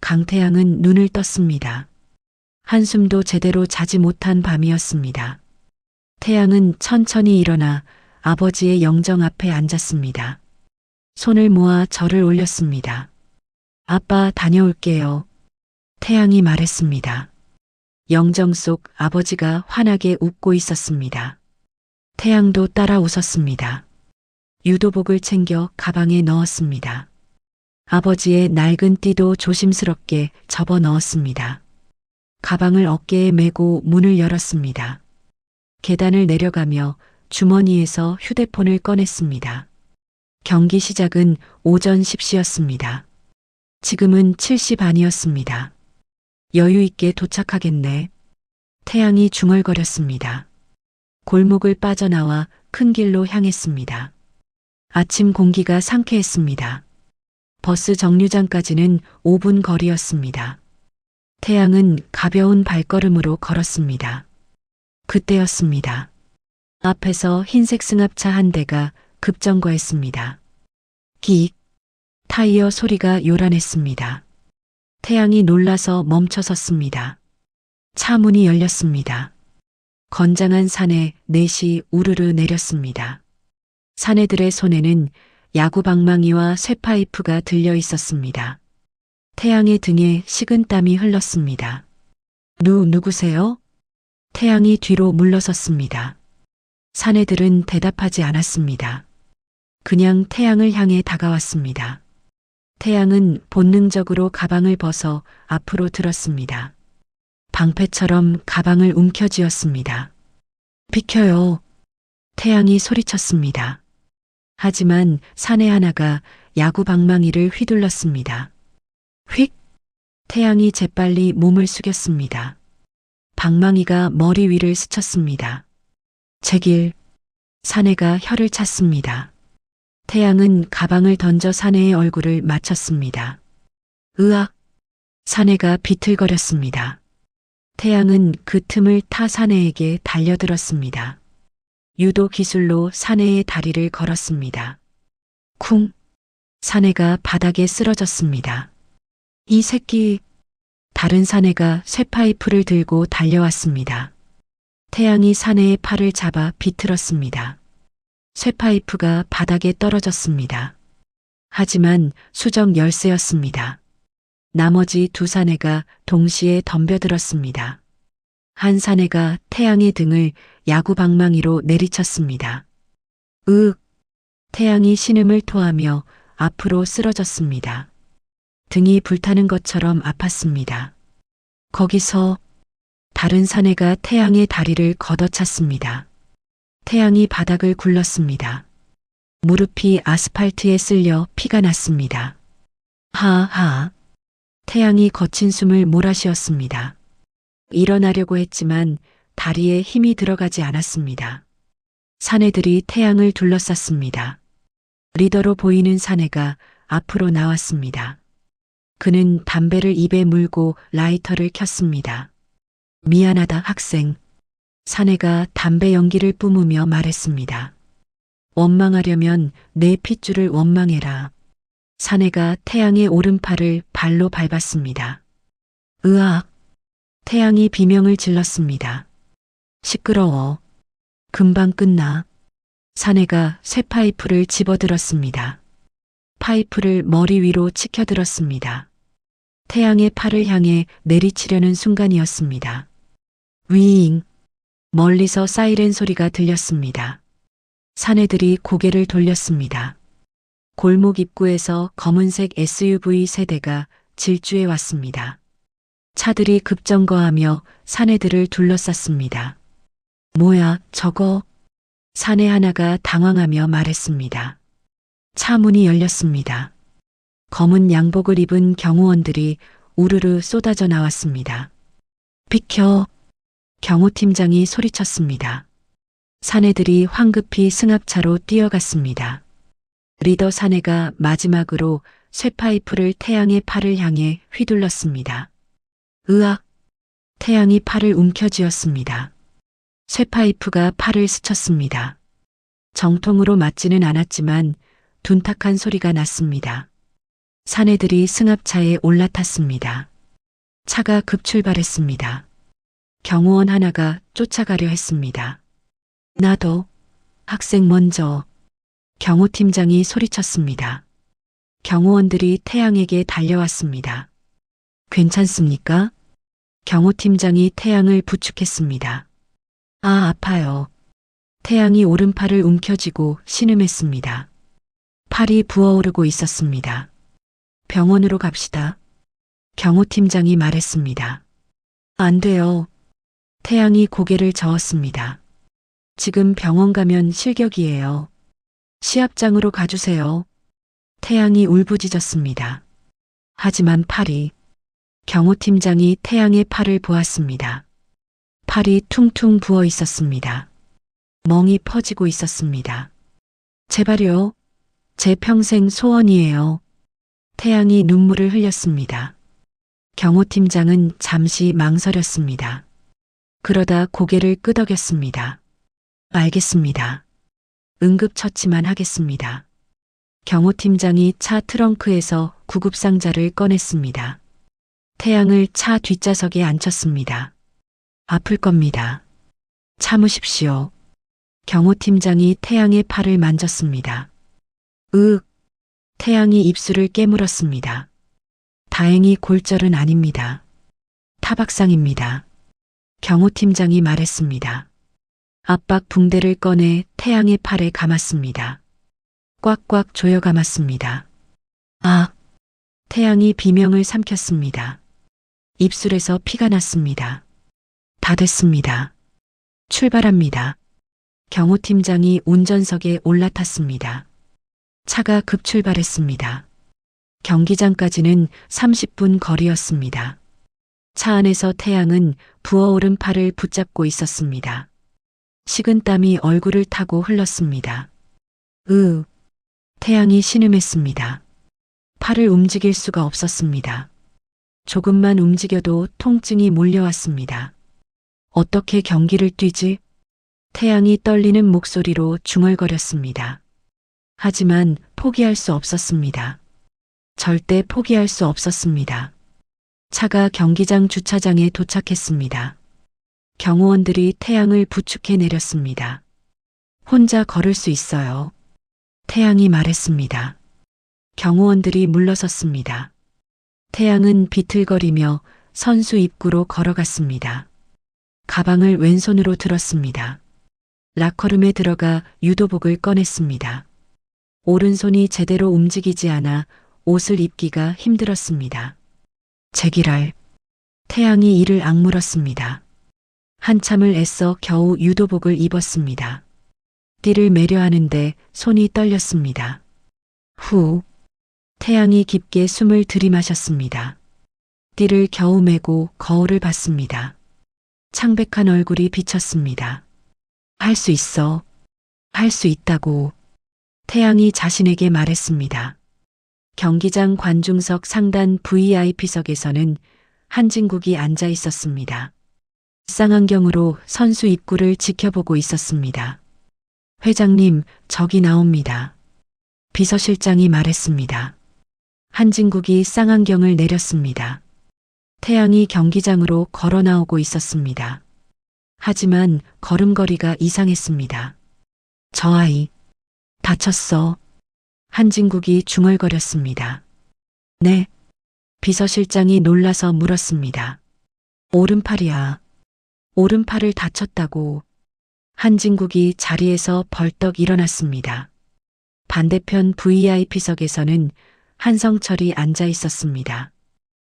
강태양은 눈을 떴습니다. 한숨도 제대로 자지 못한 밤이었습니다. 태양은 천천히 일어나 아버지의 영정 앞에 앉았습니다. 손을 모아 절을 올렸습니다. 아빠 다녀올게요. 태양이 말했습니다. 영정 속 아버지가 환하게 웃고 있었습니다. 태양도 따라 웃었습니다. 유도복을 챙겨 가방에 넣었습니다. 아버지의 낡은 띠도 조심스럽게 접어 넣었습니다. 가방을 어깨에 메고 문을 열었습니다. 계단을 내려가며 주머니에서 휴대폰을 꺼냈습니다. 경기 시작은 오전 10시였습니다. 지금은 7시 반이었습니다. 여유 있게 도착하겠네. 태양이 중얼거렸습니다. 골목을 빠져나와 큰 길로 향했습니다. 아침 공기가 상쾌했습니다. 버스 정류장까지는 5분 거리였습니다. 태양은 가벼운 발걸음으로 걸었습니다. 그때였습니다. 앞에서 흰색 승합차 한 대가 급정거했습니다. 긱! 타이어 소리가 요란했습니다. 태양이 놀라서 멈춰섰습니다. 차 문이 열렸습니다. 건장한 산에 넷이 우르르 내렸습니다. 사내들의 손에는 야구 방망이와 쇠파이프가 들려 있었습니다. 태양의 등에 식은땀이 흘렀습니다. 누구세요? 태양이 뒤로 물러섰습니다. 사내들은 대답하지 않았습니다. 그냥 태양을 향해 다가왔습니다. 태양은 본능적으로 가방을 벗어 앞으로 들었습니다. 방패처럼 가방을 움켜쥐었습니다. 비켜요. 태양이 소리쳤습니다. 하지만 사내 하나가 야구 방망이를 휘둘렀습니다. 휙! 태양이 재빨리 몸을 숙였습니다. 방망이가 머리 위를 스쳤습니다. 제길! 사내가 혀를 찼습니다. 태양은 가방을 던져 사내의 얼굴을 맞췄습니다. 으악! 사내가 비틀거렸습니다. 태양은 그 틈을 타 사내에게 달려들었습니다. 유도 기술로 사내의 다리를 걸었습니다. 쿵! 사내가 바닥에 쓰러졌습니다. 이 새끼! 다른 사내가 쇠파이프를 들고 달려왔습니다. 태양이 사내의 팔을 잡아 비틀었습니다. 쇠파이프가 바닥에 떨어졌습니다. 하지만 수정 열쇠였습니다. 나머지 두 사내가 동시에 덤벼들었습니다. 한 사내가 태양의 등을 야구 방망이로 내리쳤습니다. 으윽! 태양이 신음을 토하며 앞으로 쓰러졌습니다. 등이 불타는 것처럼 아팠습니다. 거기서 다른 사내가 태양의 다리를 걷어찼습니다. 태양이 바닥을 굴렀습니다. 무릎이 아스팔트에 쓸려 피가 났습니다. 하하! 태양이 거친 숨을 몰아쉬었습니다. 일어나려고 했지만 다리에 힘이 들어가지 않았습니다. 사내들이 태양을 둘러쌌습니다. 리더로 보이는 사내가 앞으로 나왔습니다. 그는 담배를 입에 물고 라이터를 켰습니다. 미안하다 학생. 사내가 담배 연기를 뿜으며 말했습니다. 원망하려면 내 핏줄을 원망해라. 사내가 태양의 오른팔을 발로 밟았습니다. 으악! 태양이 비명을 질렀습니다. 시끄러워. 금방 끝나. 사내가 쇠파이프를 집어들었습니다. 파이프를 머리 위로 치켜들었습니다. 태양의 팔을 향해 내리치려는 순간이었습니다. 위잉! 멀리서 사이렌 소리가 들렸습니다. 사내들이 고개를 돌렸습니다. 골목 입구에서 검은색 SUV 세대가 질주해 왔습니다. 차들이 급정거하며 사내들을 둘러쌌습니다. 뭐야, 저거? 사내 하나가 당황하며 말했습니다. 차 문이 열렸습니다. 검은 양복을 입은 경호원들이 우르르 쏟아져 나왔습니다. 비켜! 경호팀장이 소리쳤습니다. 사내들이 황급히 승합차로 뛰어갔습니다. 리더 사내가 마지막으로 쇠파이프를 태양의 팔을 향해 휘둘렀습니다. 으악! 태양이 팔을 움켜쥐었습니다. 쇠파이프가 팔을 스쳤습니다. 정통으로 맞지는 않았지만 둔탁한 소리가 났습니다. 사내들이 승합차에 올라탔습니다. 차가 급출발했습니다. 경호원 하나가 쫓아가려 했습니다. 나도, 학생 먼저. 경호팀장이 소리쳤습니다. 경호원들이 태양에게 달려왔습니다. 괜찮습니까? 경호팀장이 태양을 부축했습니다. 아, 아파요. 태양이 오른팔을 움켜쥐고 신음했습니다. 팔이 부어오르고 있었습니다. 병원으로 갑시다. 경호팀장이 말했습니다. 안 돼요. 태양이 고개를 저었습니다. 지금 병원 가면 실격이에요. 시합장으로 가주세요. 태양이 울부짖었습니다. 하지만 팔이, 경호팀장이 태양의 팔을 보았습니다. 팔이 퉁퉁 부어 있었습니다. 멍이 퍼지고 있었습니다. 제발요. 제 평생 소원이에요. 태양이 눈물을 흘렸습니다. 경호팀장은 잠시 망설였습니다. 그러다 고개를 끄덕였습니다. 알겠습니다. 응급처치만 하겠습니다. 경호팀장이 차 트렁크에서 구급상자를 꺼냈습니다. 태양을 차 뒷좌석에 앉혔습니다. 아플 겁니다. 참으십시오. 경호팀장이 태양의 팔을 만졌습니다. 태양이 입술을 깨물었습니다. 다행히 골절은 아닙니다. 타박상입니다. 경호팀장이 말했습니다. 압박 붕대를 꺼내 태양의 팔에 감았습니다. 꽉꽉 조여 감았습니다. 아! 태양이 비명을 삼켰습니다. 입술에서 피가 났습니다. 다 됐습니다. 출발합니다. 경호팀장이 운전석에 올라탔습니다. 차가 급출발했습니다. 경기장까지는 30분 거리였습니다. 차 안에서 태양은 부어오른 팔을 붙잡고 있었습니다. 식은땀이 얼굴을 타고 흘렀습니다. 태양이 신음했습니다. 팔을 움직일 수가 없었습니다. 조금만 움직여도 통증이 몰려왔습니다. 어떻게 경기를 뛰지? 태양이 떨리는 목소리로 중얼거렸습니다. 하지만 포기할 수 없었습니다. 절대 포기할 수 없었습니다. 차가 경기장 주차장에 도착했습니다. 경호원들이 태양을 부축해 내렸습니다. 혼자 걸을 수 있어요. 태양이 말했습니다. 경호원들이 물러섰습니다. 태양은 비틀거리며 선수 입구로 걸어갔습니다. 가방을 왼손으로 들었습니다. 라커룸에 들어가 유도복을 꺼냈습니다. 오른손이 제대로 움직이지 않아 옷을 입기가 힘들었습니다. 제기랄. 태양이 이를 악물었습니다. 한참을 애써 겨우 유도복을 입었습니다. 띠를 매려 하는데 손이 떨렸습니다. 후. 태양이 깊게 숨을 들이마셨습니다. 띠를 겨우 매고 거울을 봤습니다. 창백한 얼굴이 비쳤습니다. 할 수 있어. 할 수 있다고. 태양이 자신에게 말했습니다. 경기장 관중석 상단 VIP석에서는 한진국이 앉아 있었습니다. 쌍안경으로 선수 입구를 지켜보고 있었습니다. 회장님, 저기 나옵니다. 비서실장이 말했습니다. 한진국이 쌍안경을 내렸습니다. 태양이 경기장으로 걸어 나오고 있었습니다. 하지만 걸음걸이가 이상했습니다. 저 아이, 다쳤어. 한진국이 중얼거렸습니다. 네. 비서실장이 놀라서 물었습니다. 오른팔이야. 오른팔을 다쳤다고. 한진국이 자리에서 벌떡 일어났습니다. 반대편 VIP석에서는 한성철이 앉아 있었습니다.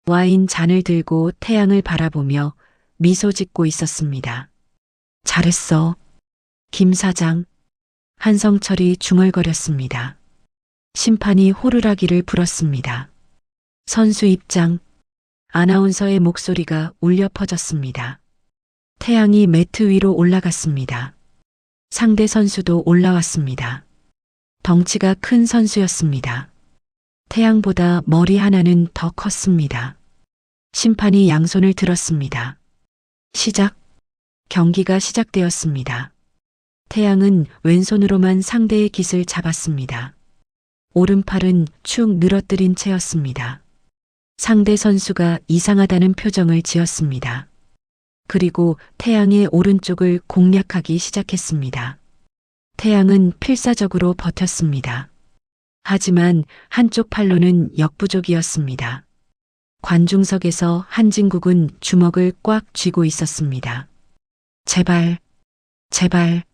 와인 잔을 들고 태양을 바라보며 미소 짓고 있었습니다. 잘했어. 김 사장. 한성철이 중얼거렸습니다. 심판이 호루라기를 불었습니다. 선수 입장. 아나운서의 목소리가 울려 퍼졌습니다. 태양이 매트 위로 올라갔습니다. 상대 선수도 올라왔습니다. 덩치가 큰 선수였습니다. 태양보다 머리 하나는 더 컸습니다. 심판이 양손을 들었습니다. 시작. 경기가 시작되었습니다. 태양은 왼손으로만 상대의 깃을 잡았습니다. 오른팔은 축 늘어뜨린 채였습니다. 상대 선수가 이상하다는 표정을 지었습니다. 그리고 태양의 오른쪽을 공략하기 시작했습니다. 태양은 필사적으로 버텼습니다. 하지만 한쪽 팔로는 역부족이었습니다. 관중석에서 한진국은 주먹을 꽉 쥐고 있었습니다. 제발, 제발.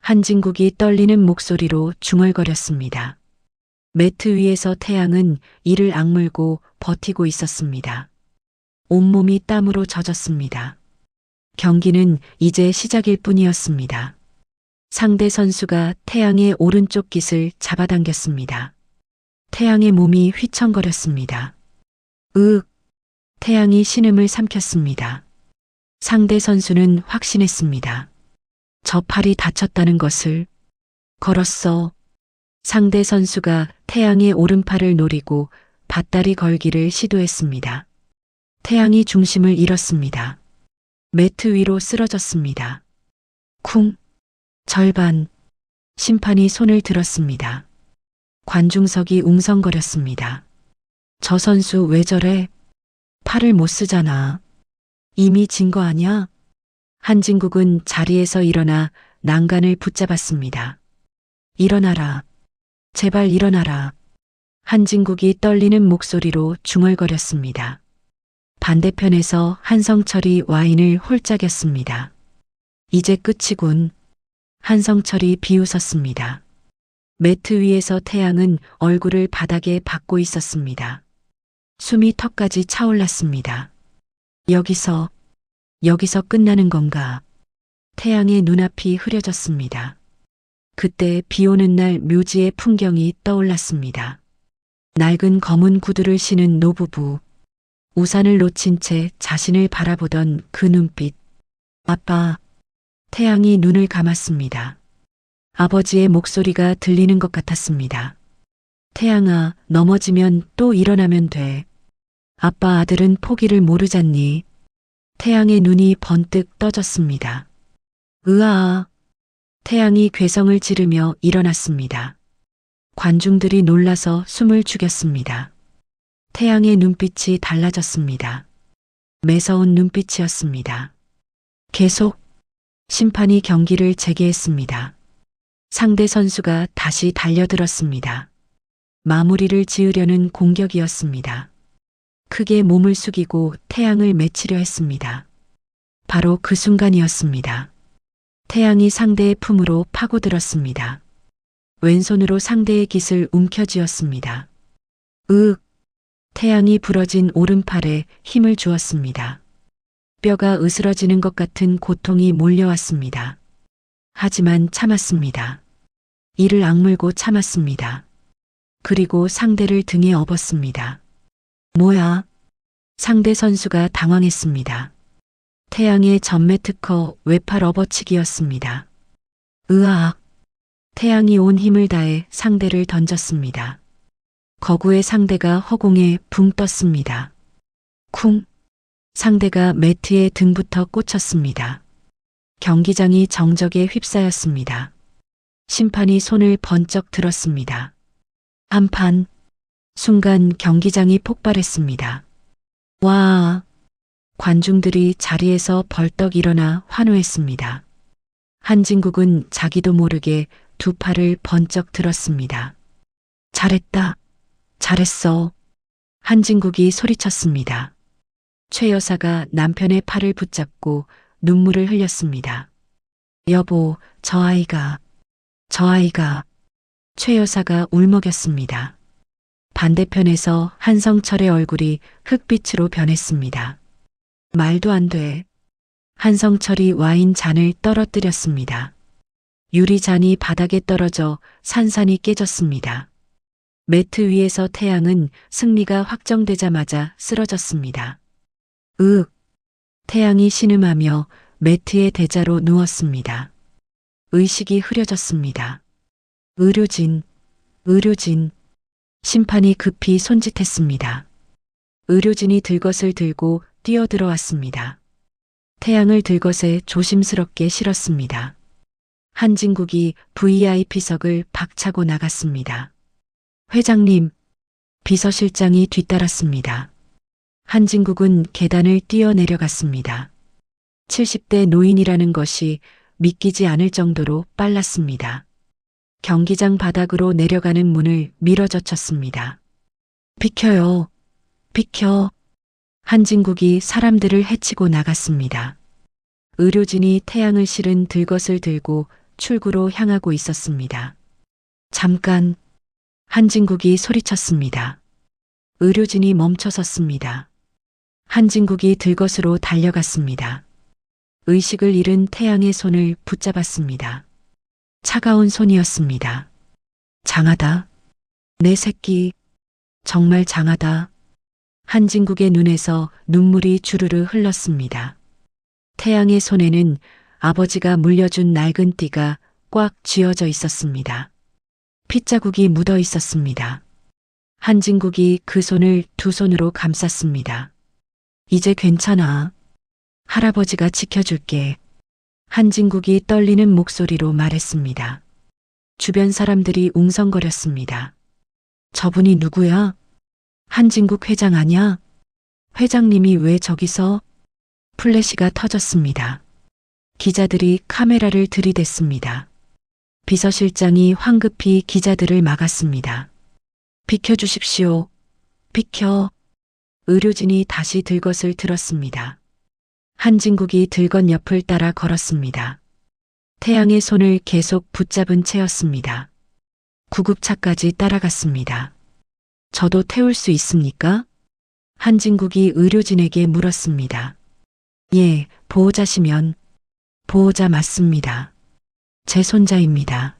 한진국이 떨리는 목소리로 중얼거렸습니다. 매트 위에서 태양은 이를 악물고 버티고 있었습니다. 온몸이 땀으로 젖었습니다. 경기는 이제 시작일 뿐이었습니다. 상대 선수가 태양의 오른쪽 깃을 잡아당겼습니다. 태양의 몸이 휘청거렸습니다. 으윽! 태양이 신음을 삼켰습니다. 상대 선수는 확신했습니다. 저 팔이 다쳤다는 것을. 걸었어. 상대 선수가 태양의 오른팔을 노리고 밧다리 걸기를 시도했습니다. 태양이 중심을 잃었습니다. 매트 위로 쓰러졌습니다. 쿵! 절반. 심판이 손을 들었습니다. 관중석이 웅성거렸습니다. 저 선수 왜 저래? 팔을 못 쓰잖아. 이미 진 거 아냐? 한진국은 자리에서 일어나 난간을 붙잡았습니다. 일어나라. 제발 일어나라. 한진국이 떨리는 목소리로 중얼거렸습니다. 반대편에서 한성철이 와인을 홀짝였습니다. 이제 끝이군. 한성철이 비웃었습니다. 매트 위에서 태양은 얼굴을 바닥에 박고 있었습니다. 숨이 턱까지 차올랐습니다. 여기서 끝나는 건가? 태양의 눈앞이 흐려졌습니다. 그때 비 오는 날 묘지의 풍경이 떠올랐습니다. 낡은 검은 구두를 신은 노부부. 우산을 놓친 채 자신을 바라보던 그 눈빛. 아빠. 태양이 눈을 감았습니다. 아버지의 목소리가 들리는 것 같았습니다. 태양아, 넘어지면 또 일어나면 돼. 아빠 아들은 포기를 모르잖니. 태양의 눈이 번뜩 떠졌습니다. 으아. 태양이 괴성을 지르며 일어났습니다. 관중들이 놀라서 숨을 죽였습니다. 태양의 눈빛이 달라졌습니다. 매서운 눈빛이었습니다. 계속. 심판이 경기를 재개했습니다. 상대 선수가 다시 달려들었습니다. 마무리를 지으려는 공격이었습니다. 크게 몸을 숙이고 태양을 맺히려 했습니다. 바로 그 순간이었습니다. 태양이 상대의 품으로 파고들었습니다. 왼손으로 상대의 깃을 움켜쥐었습니다. 으윽! 태양이 부러진 오른팔에 힘을 주었습니다. 뼈가 으스러지는 것 같은 고통이 몰려왔습니다. 하지만 참았습니다. 이를 악물고 참았습니다. 그리고 상대를 등에 업었습니다. 뭐야? 상대 선수가 당황했습니다. 태양의 전매 특허 외팔 업어치기였습니다. 으악! 태양이 온 힘을 다해 상대를 던졌습니다. 거구의 상대가 허공에 붕 떴습니다. 쿵! 상대가 매트에 등부터 꽂혔습니다. 경기장이 정적에 휩싸였습니다. 심판이 손을 번쩍 들었습니다. 한판. 순간 경기장이 폭발했습니다. 와! 관중들이 자리에서 벌떡 일어나 환호했습니다. 한진국은 자기도 모르게 두 팔을 번쩍 들었습니다. 잘했다. 잘했어. 한진국이 소리쳤습니다. 최 여사가 남편의 팔을 붙잡고 눈물을 흘렸습니다. 여보, 저 아이가. 최 여사가 울먹였습니다. 반대편에서 한성철의 얼굴이 흑빛으로 변했습니다. 말도 안 돼. 한성철이 와인 잔을 떨어뜨렸습니다. 유리잔이 바닥에 떨어져 산산이 깨졌습니다. 매트 위에서 태양은 승리가 확정되자마자 쓰러졌습니다. 으윽! 태양이 신음하며 매트의 대자로 누웠습니다. 의식이 흐려졌습니다. 의료진. 심판이 급히 손짓했습니다. 의료진이 들것을 들고 뛰어들어왔습니다. 태양을 들것에 조심스럽게 실었습니다. 한진국이 VIP석을 박차고 나갔습니다. 회장님, 비서실장이 뒤따랐습니다. 한진국은 계단을 뛰어내려갔습니다. 70대 노인이라는 것이 믿기지 않을 정도로 빨랐습니다. 경기장 바닥으로 내려가는 문을 밀어젖혔습니다. 비켜요. 비켜. 한진국이 사람들을 해치고 나갔습니다. 의료진이 태양을 실은 들것을 들고 출구로 향하고 있었습니다. 잠깐. 한진국이 소리쳤습니다. 의료진이 멈춰섰습니다. 한진국이 들것으로 달려갔습니다. 의식을 잃은 태양의 손을 붙잡았습니다. 차가운 손이었습니다. 장하다. 내 새끼. 정말 장하다. 한진국의 눈에서 눈물이 주르르 흘렀습니다. 태양의 손에는 아버지가 물려준 낡은 띠가 꽉 쥐어져 있었습니다. 핏자국이 묻어 있었습니다. 한진국이 그 손을 두 손으로 감쌌습니다. 이제 괜찮아. 할아버지가 지켜줄게. 한진국이 떨리는 목소리로 말했습니다. 주변 사람들이 웅성거렸습니다. 저분이 누구야? 한진국 회장 아냐? 회장님이 왜 저기서? 플래시가 터졌습니다. 기자들이 카메라를 들이댔습니다. 비서실장이 황급히 기자들을 막았습니다. 비켜주십시오. 비켜. 의료진이 다시 들것을 들었습니다. 한진국이 들것 옆을 따라 걸었습니다. 태양의 손을 계속 붙잡은 채였습니다. 구급차까지 따라갔습니다. 저도 태울 수 있습니까? 한진국이 의료진에게 물었습니다. 예, 보호자시면. 보호자 맞습니다. 제 손자입니다.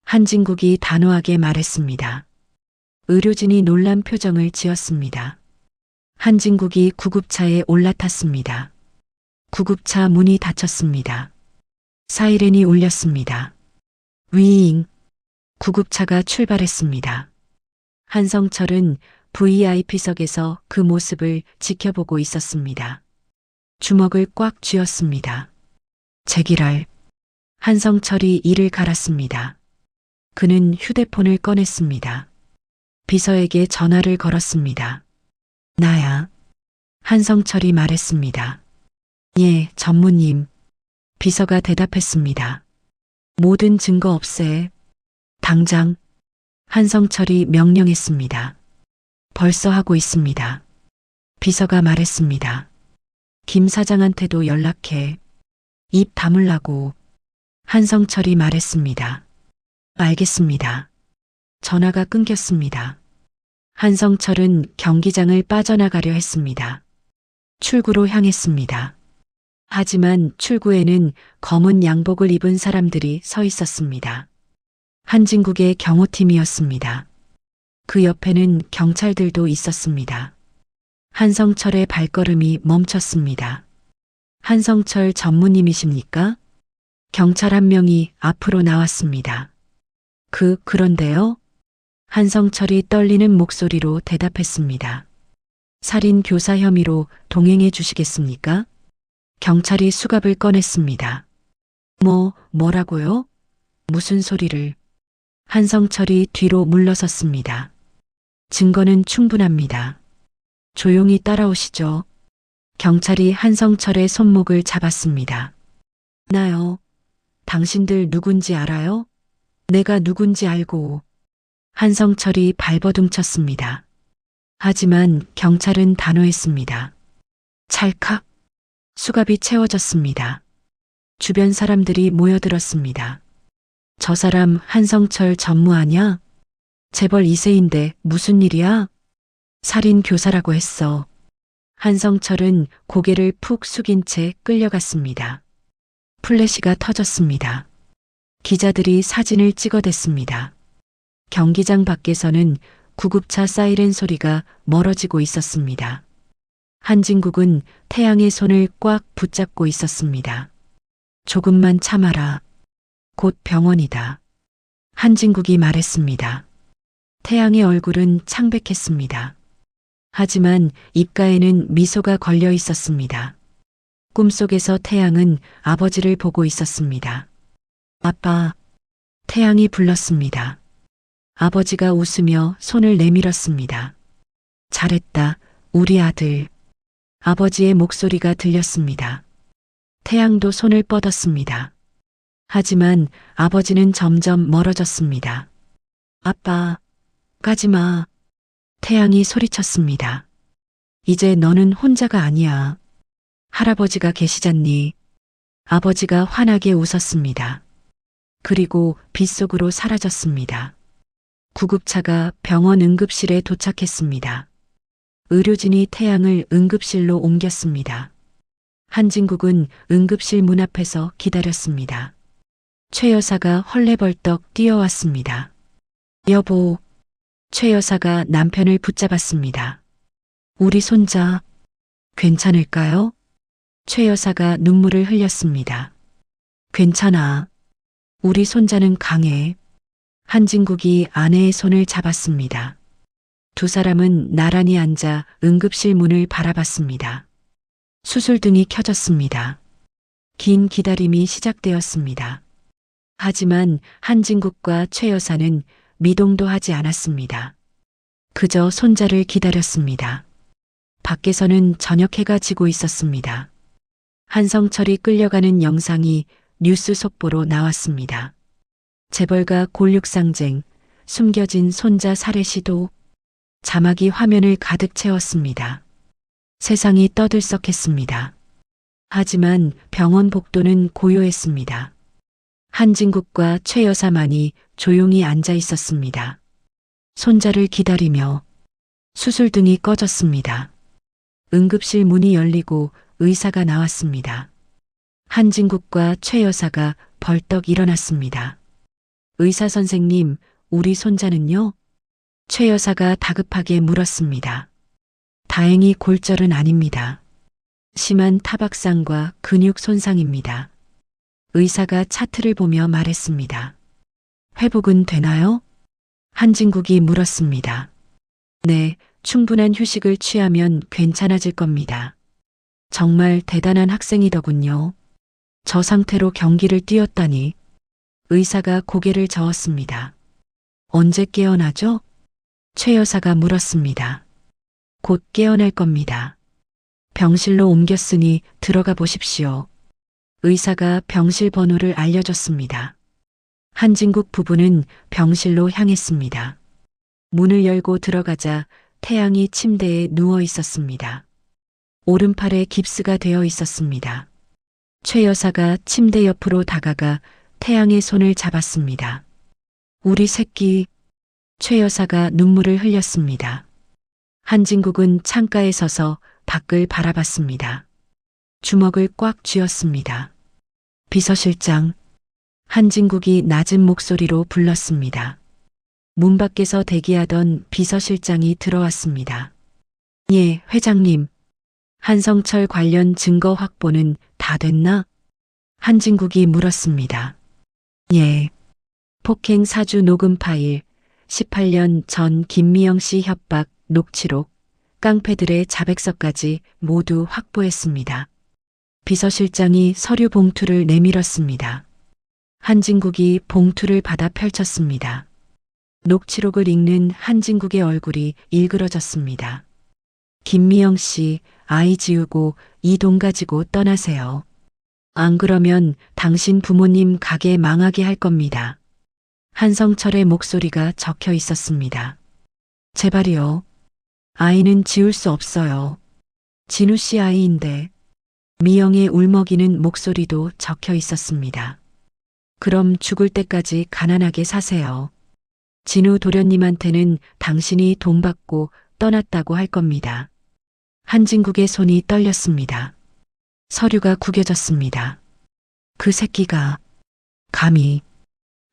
한진국이 단호하게 말했습니다. 의료진이 놀란 표정을 지었습니다. 한진국이 구급차에 올라탔습니다. 구급차 문이 닫혔습니다. 사이렌이 울렸습니다. 위잉. 구급차가 출발했습니다. 한성철은 VIP석에서 그 모습을 지켜보고 있었습니다. 주먹을 꽉 쥐었습니다. 제기랄. 한성철이 이를 갈았습니다. 그는 휴대폰을 꺼냈습니다. 비서에게 전화를 걸었습니다. 나야. 한성철이 말했습니다. 예, 전무님. 비서가 대답했습니다. 모든 증거 없애. 당장. 한성철이 명령했습니다. 벌써 하고 있습니다. 비서가 말했습니다. 김 사장한테도 연락해. 입 다물라고. 한성철이 말했습니다. 알겠습니다. 전화가 끊겼습니다. 한성철은 경기장을 빠져나가려 했습니다. 출구로 향했습니다. 하지만 출구에는 검은 양복을 입은 사람들이 서 있었습니다. 한진국의 경호팀이었습니다. 그 옆에는 경찰들도 있었습니다. 한성철의 발걸음이 멈췄습니다. 한성철 전무님이십니까? 경찰 한 명이 앞으로 나왔습니다. 그런데요? 한성철이 떨리는 목소리로 대답했습니다. 살인 교사 혐의로 동행해 주시겠습니까? 경찰이 수갑을 꺼냈습니다. 뭐라고요? 무슨 소리를? 한성철이 뒤로 물러섰습니다. 증거는 충분합니다. 조용히 따라오시죠. 경찰이 한성철의 손목을 잡았습니다. 나요. 당신들 누군지 알아요? 내가 누군지 알고. 한성철이 발버둥쳤습니다. 하지만 경찰은 단호했습니다. 찰칵. 수갑이 채워졌습니다. 주변 사람들이 모여들었습니다. 저 사람 한성철 전무 아냐? 재벌 2세인데 무슨 일이야? 살인 교사라고 했어. 한성철은 고개를 푹 숙인 채 끌려갔습니다. 플래시가 터졌습니다. 기자들이 사진을 찍어댔습니다. 경기장 밖에서는 구급차 사이렌 소리가 멀어지고 있었습니다. 한진국은 태양의 손을 꽉 붙잡고 있었습니다. 조금만 참아라. 곧 병원이다. 한진국이 말했습니다. 태양의 얼굴은 창백했습니다. 하지만 입가에는 미소가 걸려 있었습니다. 꿈속에서 태양은 아버지를 보고 있었습니다. 아빠. 태양이 불렀습니다. 아버지가 웃으며 손을 내밀었습니다. 잘했다, 우리 아들. 아버지의 목소리가 들렸습니다. 태양도 손을 뻗었습니다. 하지만 아버지는 점점 멀어졌습니다. 아빠, 가지마. 태양이 소리쳤습니다. 이제 너는 혼자가 아니야. 할아버지가 계시잖니. 아버지가 환하게 웃었습니다. 그리고 빗속으로 사라졌습니다. 구급차가 병원 응급실에 도착했습니다. 의료진이 태양을 응급실로 옮겼습니다. 한진국은 응급실 문 앞에서 기다렸습니다. 최 여사가 헐레벌떡 뛰어왔습니다. 여보. 최 여사가 남편을 붙잡았습니다. 우리 손자, 괜찮을까요? 최 여사가 눈물을 흘렸습니다. 괜찮아. 우리 손자는 강해. 한진국이 아내의 손을 잡았습니다. 두 사람은 나란히 앉아 응급실 문을 바라봤습니다. 수술등이 켜졌습니다. 긴 기다림이 시작되었습니다. 하지만 한진국과 최 여사는 미동도 하지 않았습니다. 그저 손자를 기다렸습니다. 밖에서는 저녁해가 지고 있었습니다. 한성철이 끌려가는 영상이 뉴스 속보로 나왔습니다. 재벌가 골육상쟁, 숨겨진 손자 살해 시도, 자막이 화면을 가득 채웠습니다. 세상이 떠들썩했습니다. 하지만 병원 복도는 고요했습니다. 한진국과 최 여사만이 조용히 앉아 있었습니다. 손자를 기다리며 수술등이 꺼졌습니다. 응급실 문이 열리고 의사가 나왔습니다. 한진국과 최 여사가 벌떡 일어났습니다. 의사 선생님, 우리 손자는요? 최 여사가 다급하게 물었습니다. 다행히 골절은 아닙니다. 심한 타박상과 근육 손상입니다. 의사가 차트를 보며 말했습니다. 회복은 되나요? 한진국이 물었습니다. 네, 충분한 휴식을 취하면 괜찮아질 겁니다. 정말 대단한 학생이더군요. 저 상태로 경기를 뛰었다니. 의사가 고개를 저었습니다. 언제 깨어나죠? 최 여사가 물었습니다. 곧 깨어날 겁니다. 병실로 옮겼으니 들어가 보십시오. 의사가 병실 번호를 알려줬습니다. 한진국 부부는 병실로 향했습니다. 문을 열고 들어가자 태양이 침대에 누워 있었습니다. 오른팔에 깁스가 되어 있었습니다. 최 여사가 침대 옆으로 다가가 태양의 손을 잡았습니다. 우리 새끼. 최 여사가 눈물을 흘렸습니다. 한진국은 창가에 서서 밖을 바라봤습니다. 주먹을 꽉 쥐었습니다. 비서실장. 한진국이 낮은 목소리로 불렀습니다. 문 밖에서 대기하던 비서실장이 들어왔습니다. 예, 회장님. 한성철 관련 증거 확보는 다 됐나? 한진국이 물었습니다. 예. 폭행 사주 녹음 파일, 18년 전 김미영 씨 협박, 녹취록, 깡패들의 자백서까지 모두 확보했습니다. 비서실장이 서류 봉투를 내밀었습니다. 한진국이 봉투를 받아 펼쳤습니다. 녹취록을 읽는 한진국의 얼굴이 일그러졌습니다. 김미영 씨, 아이 지우고 이 돈 가지고 떠나세요. 안 그러면 당신 부모님 가게 망하게 할 겁니다. 한성철의 목소리가 적혀 있었습니다. 제발이요. 아이는 지울 수 없어요. 진우 씨 아이인데. 미영의 울먹이는 목소리도 적혀 있었습니다. 그럼 죽을 때까지 가난하게 사세요. 진우 도련님한테는 당신이 돈 받고 떠났다고 할 겁니다. 한진국의 손이 떨렸습니다. 서류가 구겨졌습니다. 그 새끼가 감히.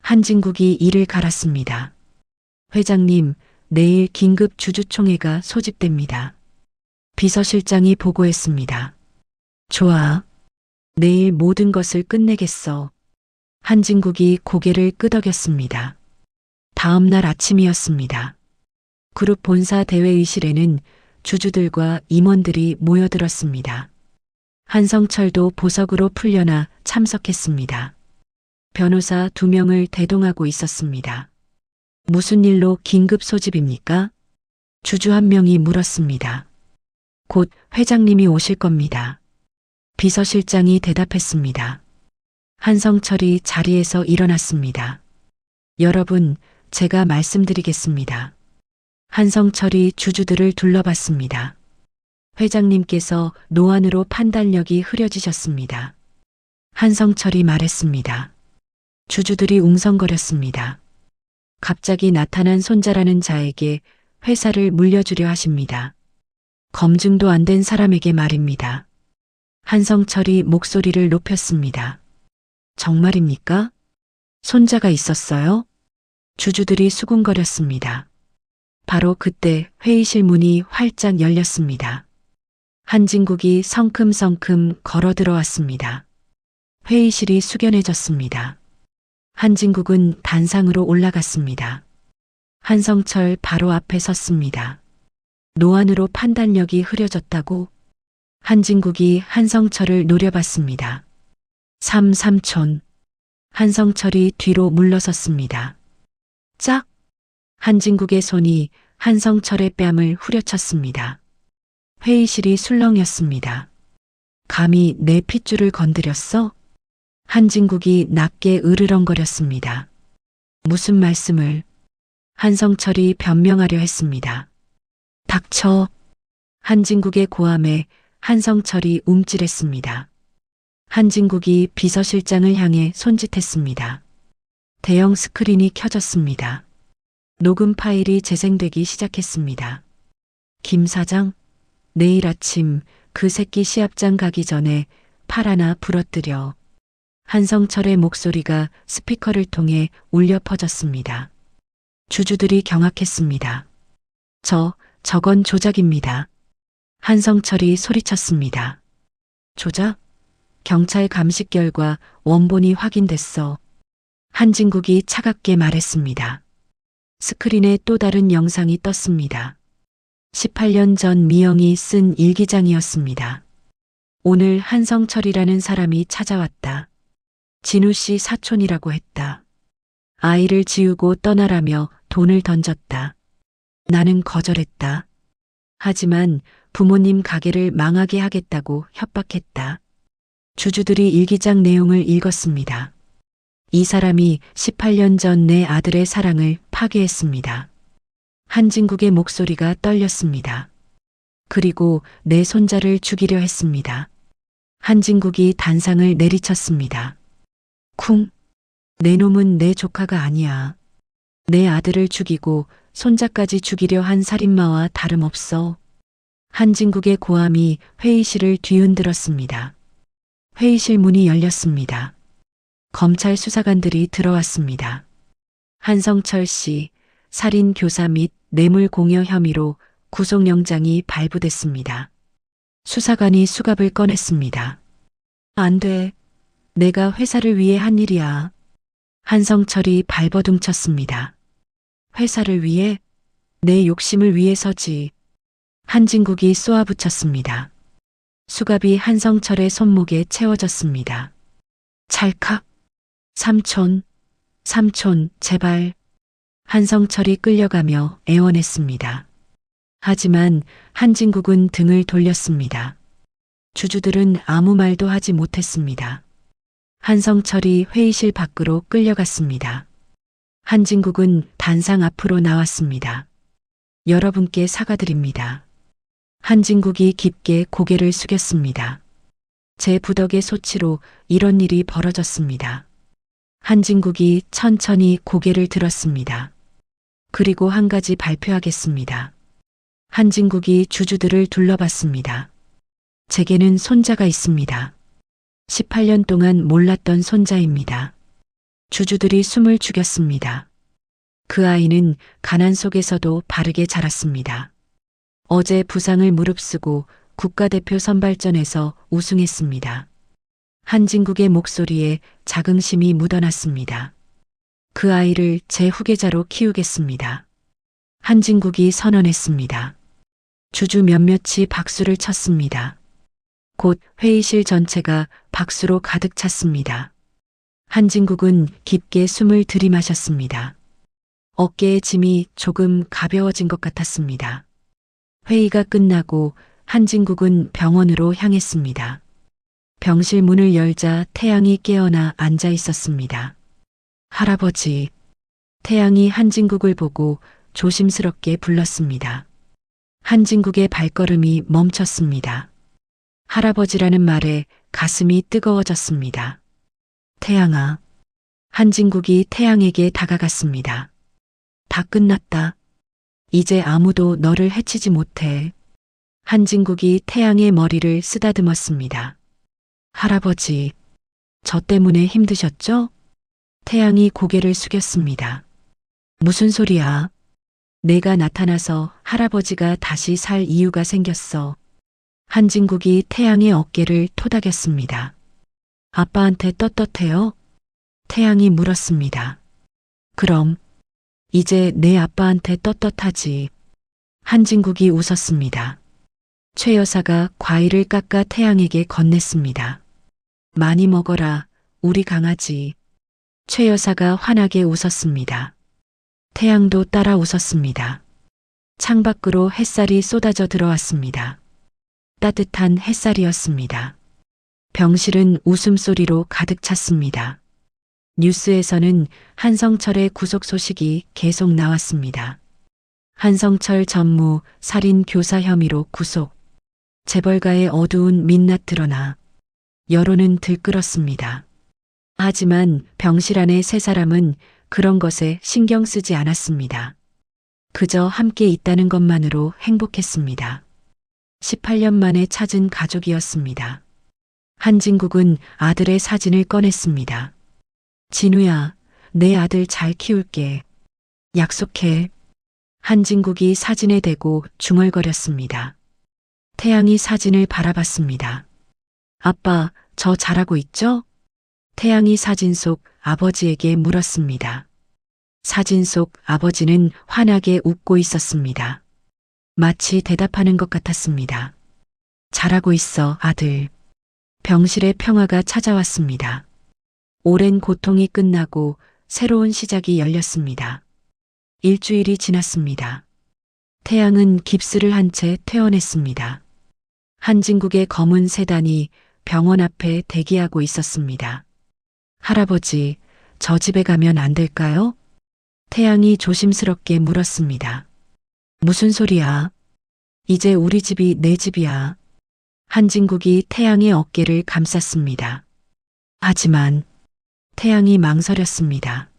한진국이 이를 갈았습니다. 회장님, 내일 긴급 주주총회가 소집됩니다. 비서실장이 보고했습니다. 좋아. 내일 모든 것을 끝내겠어. 한진국이 고개를 끄덕였습니다. 다음 날 아침이었습니다. 그룹 본사 대회의실에는 주주들과 임원들이 모여들었습니다. 한성철도 보석으로 풀려나 참석했습니다. 변호사 2명을 대동하고 있었습니다. 무슨 일로 긴급 소집입니까? 주주 한 명이 물었습니다. 곧 회장님이 오실 겁니다. 비서실장이 대답했습니다. 한성철이 자리에서 일어났습니다. 여러분, 제가 말씀드리겠습니다. 한성철이 주주들을 둘러봤습니다. 회장님께서 노안으로 판단력이 흐려지셨습니다. 한성철이 말했습니다. 주주들이 웅성거렸습니다. 갑자기 나타난 손자라는 자에게 회사를 물려주려 하십니다. 검증도 안 된 사람에게 말입니다. 한성철이 목소리를 높였습니다. 정말입니까? 손자가 있었어요? 주주들이 수군거렸습니다. 바로 그때 회의실 문이 활짝 열렸습니다. 한진국이 성큼성큼 걸어 들어왔습니다. 회의실이 숙연해졌습니다. 한진국은 단상으로 올라갔습니다. 한성철 바로 앞에 섰습니다. 노안으로 판단력이 흐려졌다고? 한진국이 한성철을 노려봤습니다. 삼촌. 한성철이 뒤로 물러섰습니다. 짝! 한진국의 손이 한성철의 뺨을 후려쳤습니다. 회의실이 술렁였습니다. 감히 내 핏줄을 건드렸어? 한진국이 낮게 으르렁거렸습니다. 무슨 말씀을? 한성철이 변명하려 했습니다. 닥쳐. 한진국의 고함에 한성철이 움찔했습니다. 한진국이 비서실장을 향해 손짓했습니다. 대형 스크린이 켜졌습니다. 녹음 파일이 재생되기 시작했습니다. 김 사장, 내일 아침 그 새끼 시합장 가기 전에 팔 하나 부러뜨려. 한성철의 목소리가 스피커를 통해 울려 퍼졌습니다. 주주들이 경악했습니다. 저건 조작입니다. 한성철이 소리쳤습니다. 조작? 경찰 감식 결과 원본이 확인됐어. 한진국이 차갑게 말했습니다. 스크린에 또 다른 영상이 떴습니다. 18년 전 미영이 쓴 일기장이었습니다. 오늘 한성철이라는 사람이 찾아왔다. 진우 씨 사촌이라고 했다. 아이를 지우고 떠나라며 돈을 던졌다. 나는 거절했다. 하지만 부모님 가게를 망하게 하겠다고 협박했다. 주주들이 일기장 내용을 읽었습니다. 이 사람이 18년 전 내 아들의 사랑을 파괴했습니다. 한진국의 목소리가 떨렸습니다. 그리고 내 손자를 죽이려 했습니다. 한진국이 단상을 내리쳤습니다. 쿵. 내 놈은 내 조카가 아니야. 내 아들을 죽이고 손자까지 죽이려 한 살인마와 다름없어. 한진국의 고함이 회의실을 뒤흔들었습니다. 회의실 문이 열렸습니다. 검찰 수사관들이 들어왔습니다. 한성철 씨, 살인 교사 및 뇌물 공여 혐의로 구속영장이 발부됐습니다. 수사관이 수갑을 꺼냈습니다. 안 돼. 내가 회사를 위해 한 일이야. 한성철이 발버둥쳤습니다. 회사를 위해? 내 욕심을 위해서지. 한진국이 쏘아붙였습니다. 수갑이 한성철의 손목에 채워졌습니다. 찰칵. 삼촌, 제발. 한성철이 끌려가며 애원했습니다. 하지만 한진국은 등을 돌렸습니다. 주주들은 아무 말도 하지 못했습니다. 한성철이 회의실 밖으로 끌려갔습니다. 한진국은 단상 앞으로 나왔습니다. 여러분께 사과드립니다. 한진국이 깊게 고개를 숙였습니다. 제 부덕의 소치로 이런 일이 벌어졌습니다. 한진국이 천천히 고개를 들었습니다. 그리고 한 가지 발표하겠습니다. 한진국이 주주들을 둘러봤습니다. 제게는 손자가 있습니다. 18년 동안 몰랐던 손자입니다. 주주들이 숨을 죽였습니다. 그 아이는 가난 속에서도 바르게 자랐습니다. 어제 부상을 무릅쓰고 국가대표 선발전에서 우승했습니다. 한진국의 목소리에 자긍심이 묻어났습니다. 그 아이를 제 후계자로 키우겠습니다. 한진국이 선언했습니다. 주주 몇몇이 박수를 쳤습니다. 곧 회의실 전체가 박수로 가득 찼습니다. 한진국은 깊게 숨을 들이마셨습니다. 어깨의 짐이 조금 가벼워진 것 같았습니다. 회의가 끝나고 한진국은 병원으로 향했습니다. 병실 문을 열자 태양이 깨어나 앉아 있었습니다. 할아버지. 태양이 한진국을 보고 조심스럽게 불렀습니다. 한진국의 발걸음이 멈췄습니다. 할아버지라는 말에 가슴이 뜨거워졌습니다. 태양아. 한진국이 태양에게 다가갔습니다. 다 끝났다. 이제 아무도 너를 해치지 못해. 한진국이 태양의 머리를 쓰다듬었습니다. 할아버지, 저 때문에 힘드셨죠? 태양이 고개를 숙였습니다. 무슨 소리야? 내가 나타나서 할아버지가 다시 살 이유가 생겼어. 한진국이 태양의 어깨를 토닥였습니다. 아빠한테 떳떳해요? 태양이 물었습니다. 그럼 이제 내 아빠한테 떳떳하지. 한진국이 웃었습니다. 최 여사가 과일을 깎아 태양에게 건넸습니다. 많이 먹어라, 우리 강아지. 최 여사가 환하게 웃었습니다. 태양도 따라 웃었습니다. 창밖으로 햇살이 쏟아져 들어왔습니다. 따뜻한 햇살이었습니다. 병실은 웃음소리로 가득 찼습니다. 뉴스에서는 한성철의 구속 소식이 계속 나왔습니다. 한성철 전무 살인 교사 혐의로 구속. 재벌가의 어두운 민낯 드러나 여론은 들끓었습니다. 하지만 병실 안의 세 사람은 그런 것에 신경 쓰지 않았습니다. 그저 함께 있다는 것만으로 행복했습니다. 18년 만에 찾은 가족이었습니다. 한진국은 아들의 사진을 꺼냈습니다. 진우야, 내 아들 잘 키울게. 약속해. 한진국이 사진에 대고 중얼거렸습니다. 태양이 사진을 바라봤습니다. 아빠, 저 잘하고 있죠? 태양이 사진 속 아버지에게 물었습니다. 사진 속 아버지는 환하게 웃고 있었습니다. 마치 대답하는 것 같았습니다. 잘하고 있어, 아들. 병실의 평화가 찾아왔습니다. 오랜 고통이 끝나고 새로운 시작이 열렸습니다. 일주일이 지났습니다. 태양은 깁스를 한 채 퇴원했습니다. 한진국의 검은 세단이 병원 앞에 대기하고 있었습니다. 할아버지, 저 집에 가면 안 될까요? 태양이 조심스럽게 물었습니다. 무슨 소리야? 이제 우리 집이 내 집이야. 한진국이 태양의 어깨를 감쌌습니다. 하지만 태양이 망설였습니다.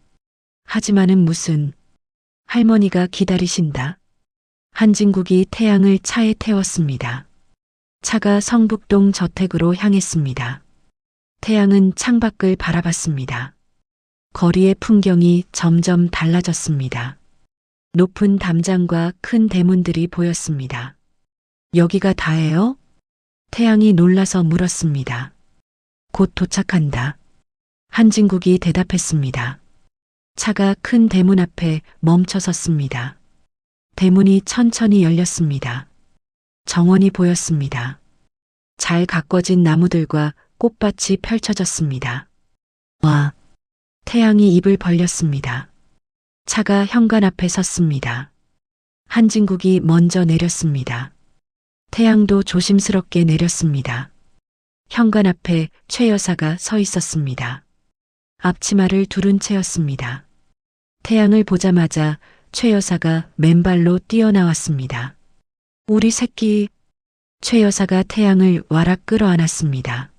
하지만은 무슨, 할머니가 기다리신다. 한진국이 태양을 차에 태웠습니다. 차가 성북동 저택으로 향했습니다. 태양은 창밖을 바라봤습니다. 거리의 풍경이 점점 달라졌습니다. 높은 담장과 큰 대문들이 보였습니다. 여기가 다예요? 태양이 놀라서 물었습니다. 곧 도착한다. 한진국이 대답했습니다. 차가 큰 대문 앞에 멈춰 섰습니다. 대문이 천천히 열렸습니다. 정원이 보였습니다. 잘 가꿔진 나무들과 꽃밭이 펼쳐졌습니다. 와! 태양이 입을 벌렸습니다. 차가 현관 앞에 섰습니다. 한진국이 먼저 내렸습니다. 태양도 조심스럽게 내렸습니다. 현관 앞에 최 여사가 서 있었습니다. 앞치마를 두른 채였습니다. 태양을 보자마자 최 여사가 맨발로 뛰어나왔습니다. 우리 새끼. 최 여사가 태양을 와락 끌어안았습니다.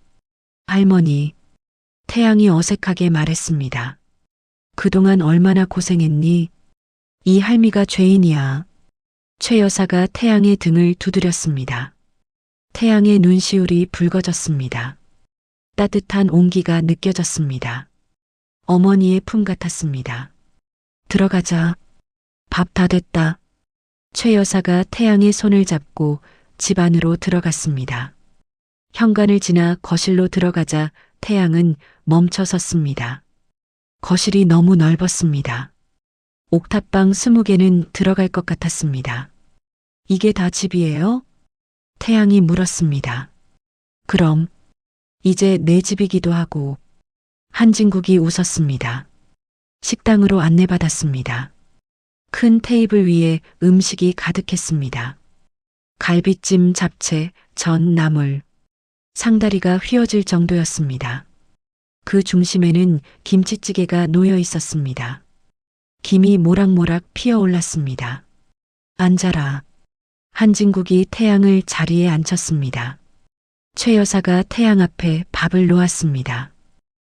할머니. 태양이 어색하게 말했습니다. 그동안 얼마나 고생했니? 이 할미가 죄인이야. 최 여사가 태양의 등을 두드렸습니다. 태양의 눈시울이 붉어졌습니다. 따뜻한 온기가 느껴졌습니다. 어머니의 품 같았습니다. 들어가자. 밥 다 됐다. 최 여사가 태양의 손을 잡고 집 안으로 들어갔습니다. 현관을 지나 거실로 들어가자 태양은 멈춰 섰습니다. 거실이 너무 넓었습니다. 옥탑방 20개는 들어갈 것 같았습니다. 이게 다 집이에요? 태양이 물었습니다. 그럼 이제 내 집이기도 하고. 한진국이 웃었습니다. 식당으로 안내받았습니다. 큰 테이블 위에 음식이 가득했습니다. 갈비찜, 잡채, 전, 나물. 상다리가 휘어질 정도였습니다. 그 중심에는 김치찌개가 놓여 있었습니다. 김이 모락모락 피어올랐습니다. 앉아라. 한진국이 태양을 자리에 앉혔습니다. 최 여사가 태양 앞에 밥을 놓았습니다.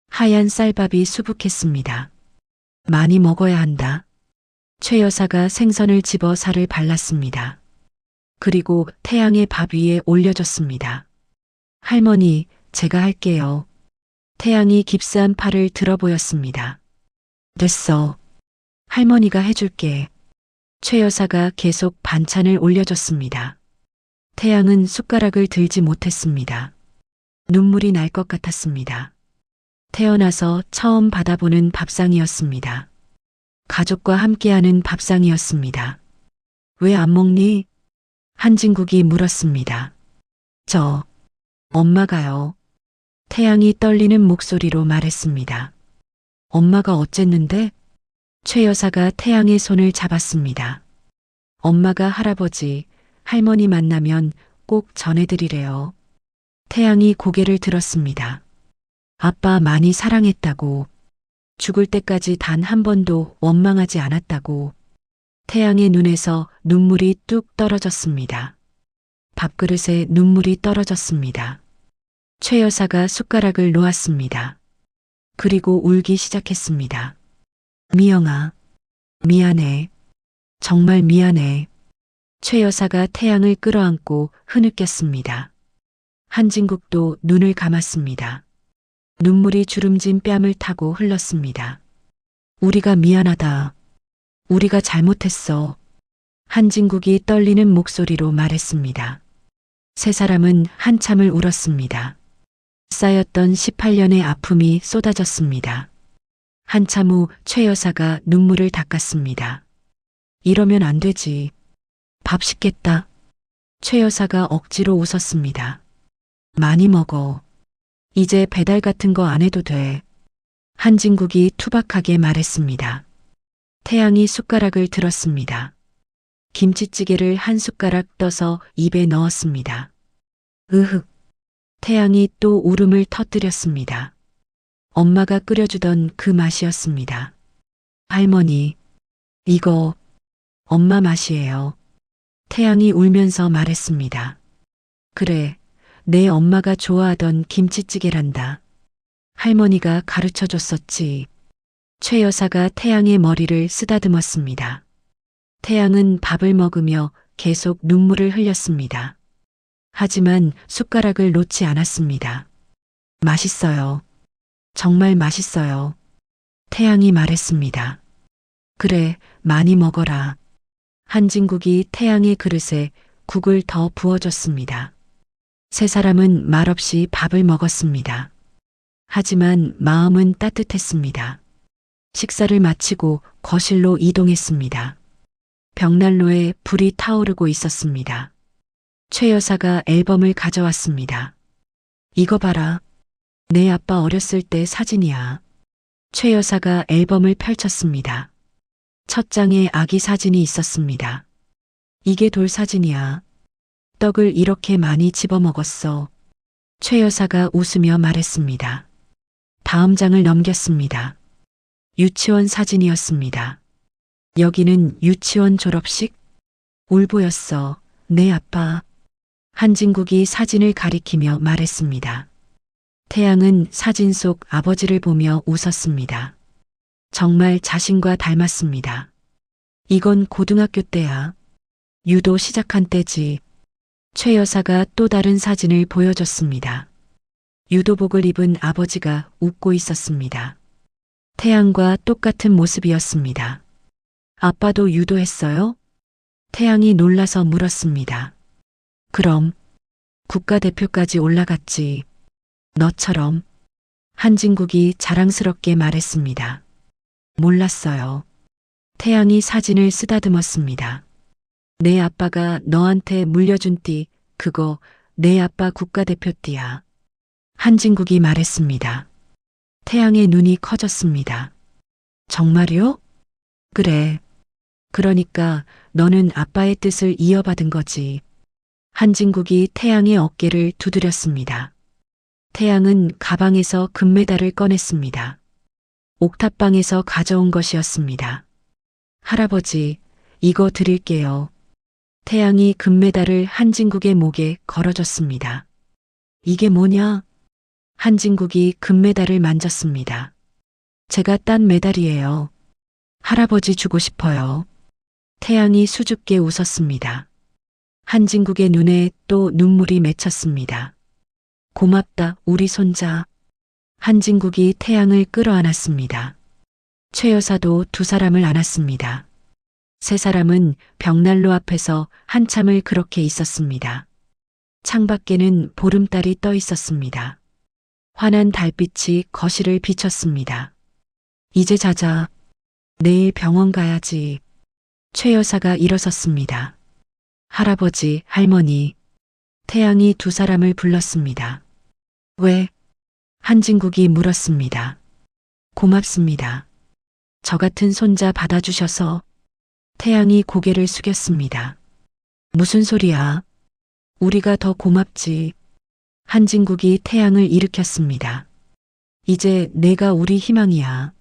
하얀 쌀밥이 수북했습니다. 많이 먹어야 한다. 최 여사가 생선을 집어 살을 발랐습니다. 그리고 태양의 밥 위에 올려줬습니다. 할머니, 제가 할게요. 태양이 깁스한 팔을 들어 보였습니다. 됐어. 할머니가 해줄게. 최 여사가 계속 반찬을 올려줬습니다. 태양은 숟가락을 들지 못했습니다. 눈물이 날 것 같았습니다. 태어나서 처음 받아보는 밥상이었습니다. 가족과 함께하는 밥상이었습니다. 왜 안 먹니? 한진국이 물었습니다. 엄마가요. 태양이 떨리는 목소리로 말했습니다. 엄마가 어쨌는데? 최 여사가 태양의 손을 잡았습니다. 엄마가 할아버지, 할머니 만나면 꼭 전해드리래요. 태양이 고개를 들었습니다. 아빠 많이 사랑했다고. 죽을 때까지 단 한 번도 원망하지 않았다고. 태양의 눈에서 눈물이 뚝 떨어졌습니다. 밥그릇에 눈물이 떨어졌습니다. 최 여사가 숟가락을 놓았습니다. 그리고 울기 시작했습니다. 미영아, 미안해. 정말 미안해. 최 여사가 태양을 끌어안고 흐느꼈습니다. 한진국도 눈을 감았습니다. 눈물이 주름진 뺨을 타고 흘렀습니다. 우리가 미안하다. 우리가 잘못했어. 한진국이 떨리는 목소리로 말했습니다. 세 사람은 한참을 울었습니다. 쌓였던 18년의 아픔이 쏟아졌습니다. 한참 후 최 여사가 눈물을 닦았습니다. 이러면 안 되지. 밥 식겠다. 최 여사가 억지로 웃었습니다. 많이 먹어. 이제 배달 같은 거 안 해도 돼. 한진국이 투박하게 말했습니다. 태양이 숟가락을 들었습니다. 김치찌개를 한 숟가락 떠서 입에 넣었습니다. 으흑. 태양이 또 울음을 터뜨렸습니다. 엄마가 끓여주던 그 맛이었습니다. 할머니, 이거 엄마 맛이에요. 태양이 울면서 말했습니다. 그래, 내 엄마가 좋아하던 김치찌개란다. 할머니가 가르쳐 줬었지. 최 여사가 태양의 머리를 쓰다듬었습니다. 태양은 밥을 먹으며 계속 눈물을 흘렸습니다. 하지만 숟가락을 놓지 않았습니다. 맛있어요. 정말 맛있어요. 태양이 말했습니다. 그래, 많이 먹어라. 한진국이 태양의 그릇에 국을 더 부어줬습니다. 세 사람은 말없이 밥을 먹었습니다. 하지만 마음은 따뜻했습니다. 식사를 마치고 거실로 이동했습니다. 벽난로에 불이 타오르고 있었습니다. 최 여사가 앨범을 가져왔습니다. 이거 봐라. 내 아빠 어렸을 때 사진이야. 최 여사가 앨범을 펼쳤습니다. 첫 장에 아기 사진이 있었습니다. 이게 돌 사진이야. 떡을 이렇게 많이 집어먹었어. 최 여사가 웃으며 말했습니다. 다음 장을 넘겼습니다. 유치원 사진이었습니다. 여기는 유치원 졸업식? 울보였어. 내 아빠. 한진국이 사진을 가리키며 말했습니다. 태양은 사진 속 아버지를 보며 웃었습니다. 정말 자신과 닮았습니다. 이건 고등학교 때야. 유도 시작한 때지. 최 여사가 또 다른 사진을 보여줬습니다. 유도복을 입은 아버지가 웃고 있었습니다. 태양과 똑같은 모습이었습니다. 아빠도 유도했어요? 태양이 놀라서 물었습니다. 그럼 국가대표까지 올라갔지. 너처럼. 한진국이 자랑스럽게 말했습니다. 몰랐어요. 태양이 사진을 쓰다듬었습니다. 내 아빠가 너한테 물려준 띠, 그거 내 아빠 국가대표 띠야. 한진국이 말했습니다. 태양의 눈이 커졌습니다. 정말요? 그래. 그러니까 너는 아빠의 뜻을 이어받은 거지. 한진국이 태양의 어깨를 두드렸습니다. 태양은 가방에서 금메달을 꺼냈습니다. 옥탑방에서 가져온 것이었습니다. 할아버지, 이거 드릴게요. 태양이 금메달을 한진국의 목에 걸어줬습니다. 이게 뭐냐? 한진국이 금메달을 만졌습니다. 제가 딴 메달이에요. 할아버지 주고 싶어요. 태양이 수줍게 웃었습니다. 한진국의 눈에 또 눈물이 맺혔습니다. 고맙다, 우리 손자. 한진국이 태양을 끌어안았습니다. 최 여사도 두 사람을 안았습니다. 세 사람은 벽난로 앞에서 한참을 그렇게 있었습니다. 창밖에는 보름달이 떠 있었습니다. 환한 달빛이 거실을 비췄습니다. 이제 자자. 내일 병원 가야지. 최 여사가 일어섰습니다. 할아버지, 할머니. 태양이 두 사람을 불렀습니다. 왜? 한진국이 물었습니다. 고맙습니다. 저 같은 손자 받아주셔서. 태양이 고개를 숙였습니다. 무슨 소리야? 우리가 더 고맙지. 한진국이 태양을 일으켰습니다. 이제 내가 우리 희망이야.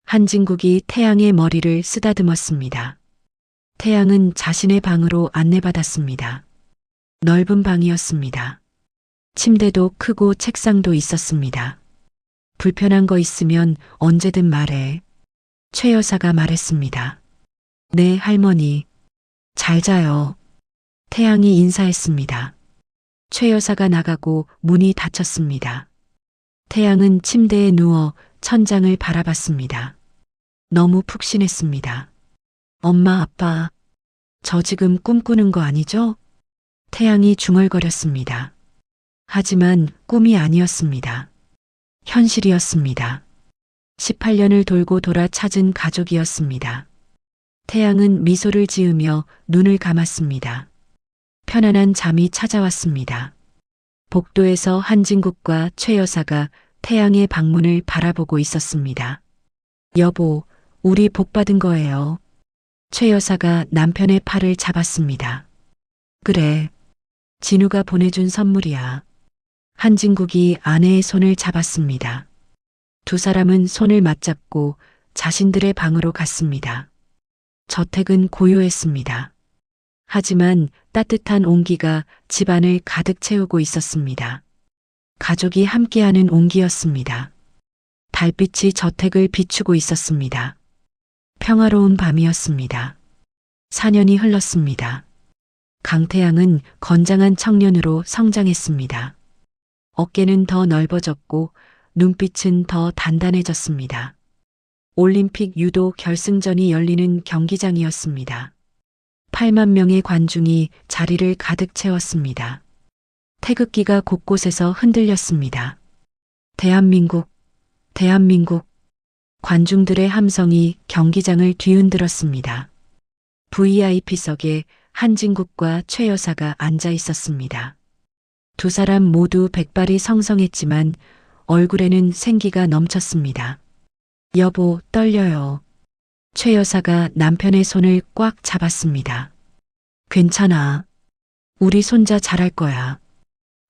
한진국이 태양의 머리를 쓰다듬었습니다. 태양은 자신의 방으로 안내받았습니다. 넓은 방이었습니다. 침대도 크고 책상도 있었습니다. 불편한 거 있으면 언제든 말해. 최 여사가 말했습니다. 네, 할머니. 잘 자요. 태양이 인사했습니다. 최 여사가 나가고 문이 닫혔습니다. 태양은 침대에 누워 천장을 바라봤습니다. 너무 푹신했습니다. 엄마, 아빠, 저 지금 꿈꾸는 거 아니죠? 태양이 중얼거렸습니다. 하지만 꿈이 아니었습니다. 현실이었습니다. 18년을 돌고 돌아 찾은 가족이었습니다. 태양은 미소를 지으며 눈을 감았습니다. 편안한 잠이 찾아왔습니다. 복도에서 한진국과 최 여사가 태양의 방문을 바라보고 있었습니다. 여보, 우리 복 받은 거예요. 최 여사가 남편의 팔을 잡았습니다. 그래, 진우가 보내준 선물이야. 한진국이 아내의 손을 잡았습니다. 두 사람은 손을 맞잡고 자신들의 방으로 갔습니다. 저택은 고요했습니다. 하지만 따뜻한 온기가 집안을 가득 채우고 있었습니다. 가족이 함께하는 온기였습니다. 달빛이 저택을 비추고 있었습니다. 평화로운 밤이었습니다. 4년이 흘렀습니다. 강태양은 건장한 청년으로 성장했습니다. 어깨는 더 넓어졌고 눈빛은 더 단단해졌습니다. 올림픽 유도 결승전이 열리는 경기장이었습니다. 8만 명의 관중이 자리를 가득 채웠습니다. 태극기가 곳곳에서 흔들렸습니다. 대한민국, 대한민국. 관중들의 함성이 경기장을 뒤흔들었습니다. VIP석에 한진국과 최 여사가 앉아 있었습니다. 두 사람 모두 백발이 성성했지만 얼굴에는 생기가 넘쳤습니다. 여보, 떨려요. 최 여사가 남편의 손을 꽉 잡았습니다. 괜찮아. 우리 손자 잘할 거야.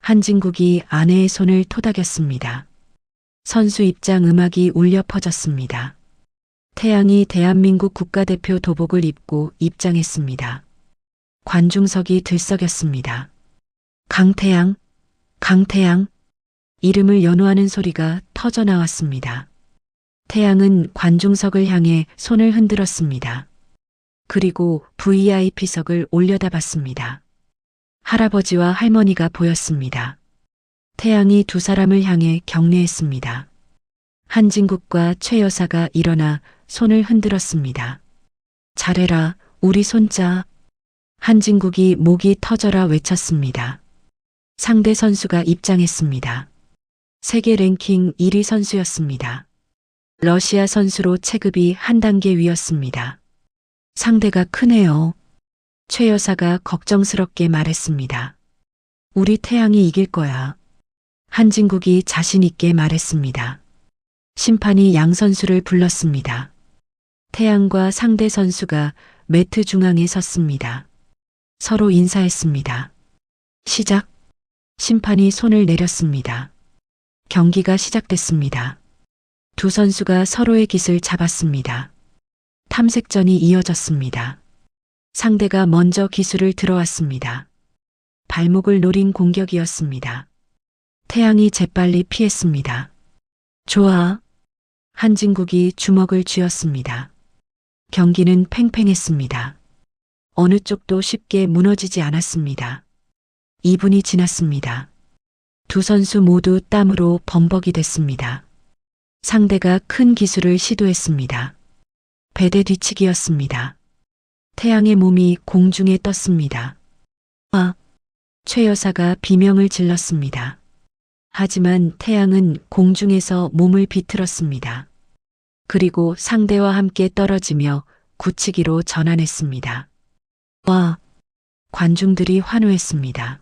한진국이 아내의 손을 토닥였습니다. 선수 입장 음악이 울려 퍼졌습니다. 태양이 대한민국 국가대표 도복을 입고 입장했습니다. 관중석이 들썩였습니다. 강태양, 강태양. 이름을 연호하는 소리가 터져 나왔습니다. 태양은 관중석을 향해 손을 흔들었습니다. 그리고 VIP석을 올려다봤습니다. 할아버지와 할머니가 보였습니다. 태양이 두 사람을 향해 경례했습니다. 한진국과 최 여사가 일어나 손을 흔들었습니다. 잘해라, 우리 손자. 한진국이 목이 터져라 외쳤습니다. 상대 선수가 입장했습니다. 세계 랭킹 1위 선수였습니다. 러시아 선수로 체급이 한 단계 위였습니다. 상대가 크네요. 최 여사가 걱정스럽게 말했습니다. 우리 태양이 이길 거야. 한진국이 자신 있게 말했습니다. 심판이 양 선수를 불렀습니다. 태양과 상대 선수가 매트 중앙에 섰습니다. 서로 인사했습니다. 시작. 심판이 손을 내렸습니다. 경기가 시작됐습니다. 두 선수가 서로의 깃을 잡았습니다. 탐색전이 이어졌습니다. 상대가 먼저 기술을 들어왔습니다. 발목을 노린 공격이었습니다. 태양이 재빨리 피했습니다. 좋아. 한진국이 주먹을 쥐었습니다. 경기는 팽팽했습니다. 어느 쪽도 쉽게 무너지지 않았습니다. 2분이 지났습니다. 두 선수 모두 땀으로 범벅이 됐습니다. 상대가 큰 기술을 시도했습니다. 배대 뒤치기였습니다. 태양의 몸이 공중에 떴습니다. 아! 최 여사가 비명을 질렀습니다. 하지만 태양은 공중에서 몸을 비틀었습니다. 그리고 상대와 함께 떨어지며 굳히기로 전환했습니다. 와! 관중들이 환호했습니다.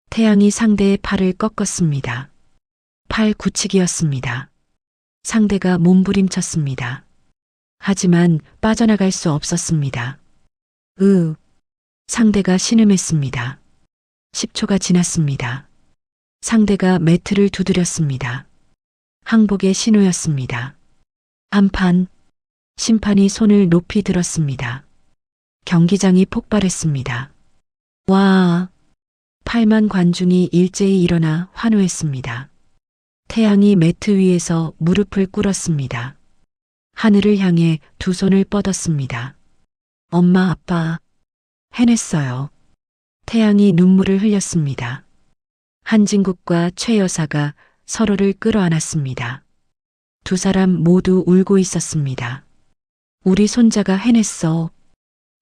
태양이 상대의 팔을 꺾었습니다. 팔 굳히기였습니다. 상대가 몸부림쳤습니다. 하지만 빠져나갈 수 없었습니다. 상대가 신음했습니다. 10초가 지났습니다. 상대가 매트를 두드렸습니다. 항복의 신호였습니다. 한판, 심판이 손을 높이 들었습니다. 경기장이 폭발했습니다. 와! 8만 관중이 일제히 일어나 환호했습니다. 태양이 매트 위에서 무릎을 꿇었습니다. 하늘을 향해 두 손을 뻗었습니다. 엄마, 아빠, 해냈어요. 태양이 눈물을 흘렸습니다. 한진국과 최 여사가 서로를 끌어안았습니다. 두 사람 모두 울고 있었습니다. 우리 손자가 해냈어.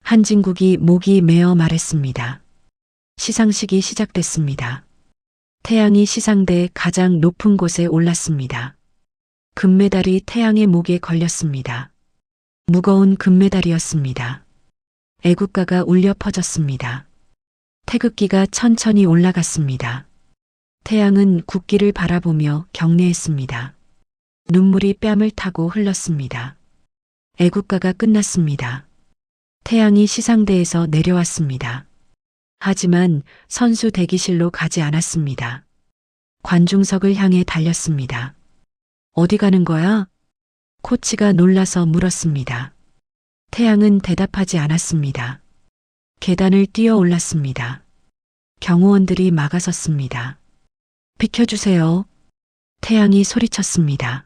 한진국이 목이 메어 말했습니다. 시상식이 시작됐습니다. 태양이 시상대 가장 높은 곳에 올랐습니다. 금메달이 태양의 목에 걸렸습니다. 무거운 금메달이었습니다. 애국가가 울려 퍼졌습니다. 태극기가 천천히 올라갔습니다. 태양은 국기를 바라보며 경례했습니다. 눈물이 뺨을 타고 흘렀습니다. 애국가가 끝났습니다. 태양이 시상대에서 내려왔습니다. 하지만 선수 대기실로 가지 않았습니다. 관중석을 향해 달렸습니다. 어디 가는 거야? 코치가 놀라서 물었습니다. 태양은 대답하지 않았습니다. 계단을 뛰어 올랐습니다. 경호원들이 막아섰습니다. 비켜주세요. 태양이 소리쳤습니다.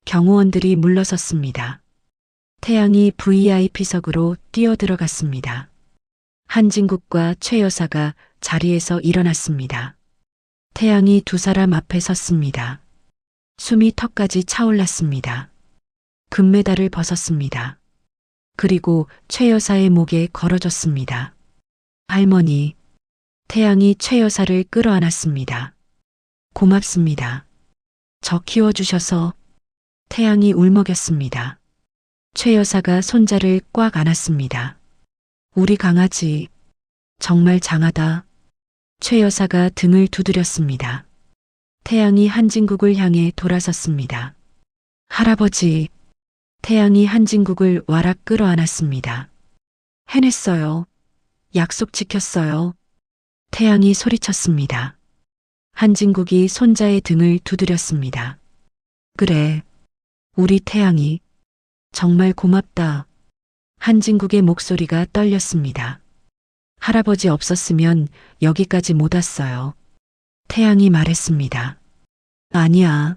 경호원들이 물러섰습니다. 태양이 VIP석으로 뛰어들어갔습니다. 한진국과 최 여사가 자리에서 일어났습니다. 태양이 두 사람 앞에 섰습니다. 숨이 턱까지 차올랐습니다. 금메달을 벗었습니다. 그리고 최 여사의 목에 걸어줬습니다. 할머니, 태양이 최 여사를 끌어안았습니다. 고맙습니다. 저 키워주셔서. 태양이 울먹였습니다. 최 여사가 손자를 꽉 안았습니다. 우리 강아지, 정말 장하다. 최 여사가 등을 두드렸습니다. 태양이 한진국을 향해 돌아섰습니다. 할아버지, 태양이 한진국을 와락 끌어안았습니다. 해냈어요. 약속 지켰어요. 태양이 소리쳤습니다. 한진국이 손자의 등을 두드렸습니다. 그래, 우리 태양이 정말 고맙다. 한진국의 목소리가 떨렸습니다. 할아버지 없었으면 여기까지 못 왔어요. 태양이 말했습니다. 아니야,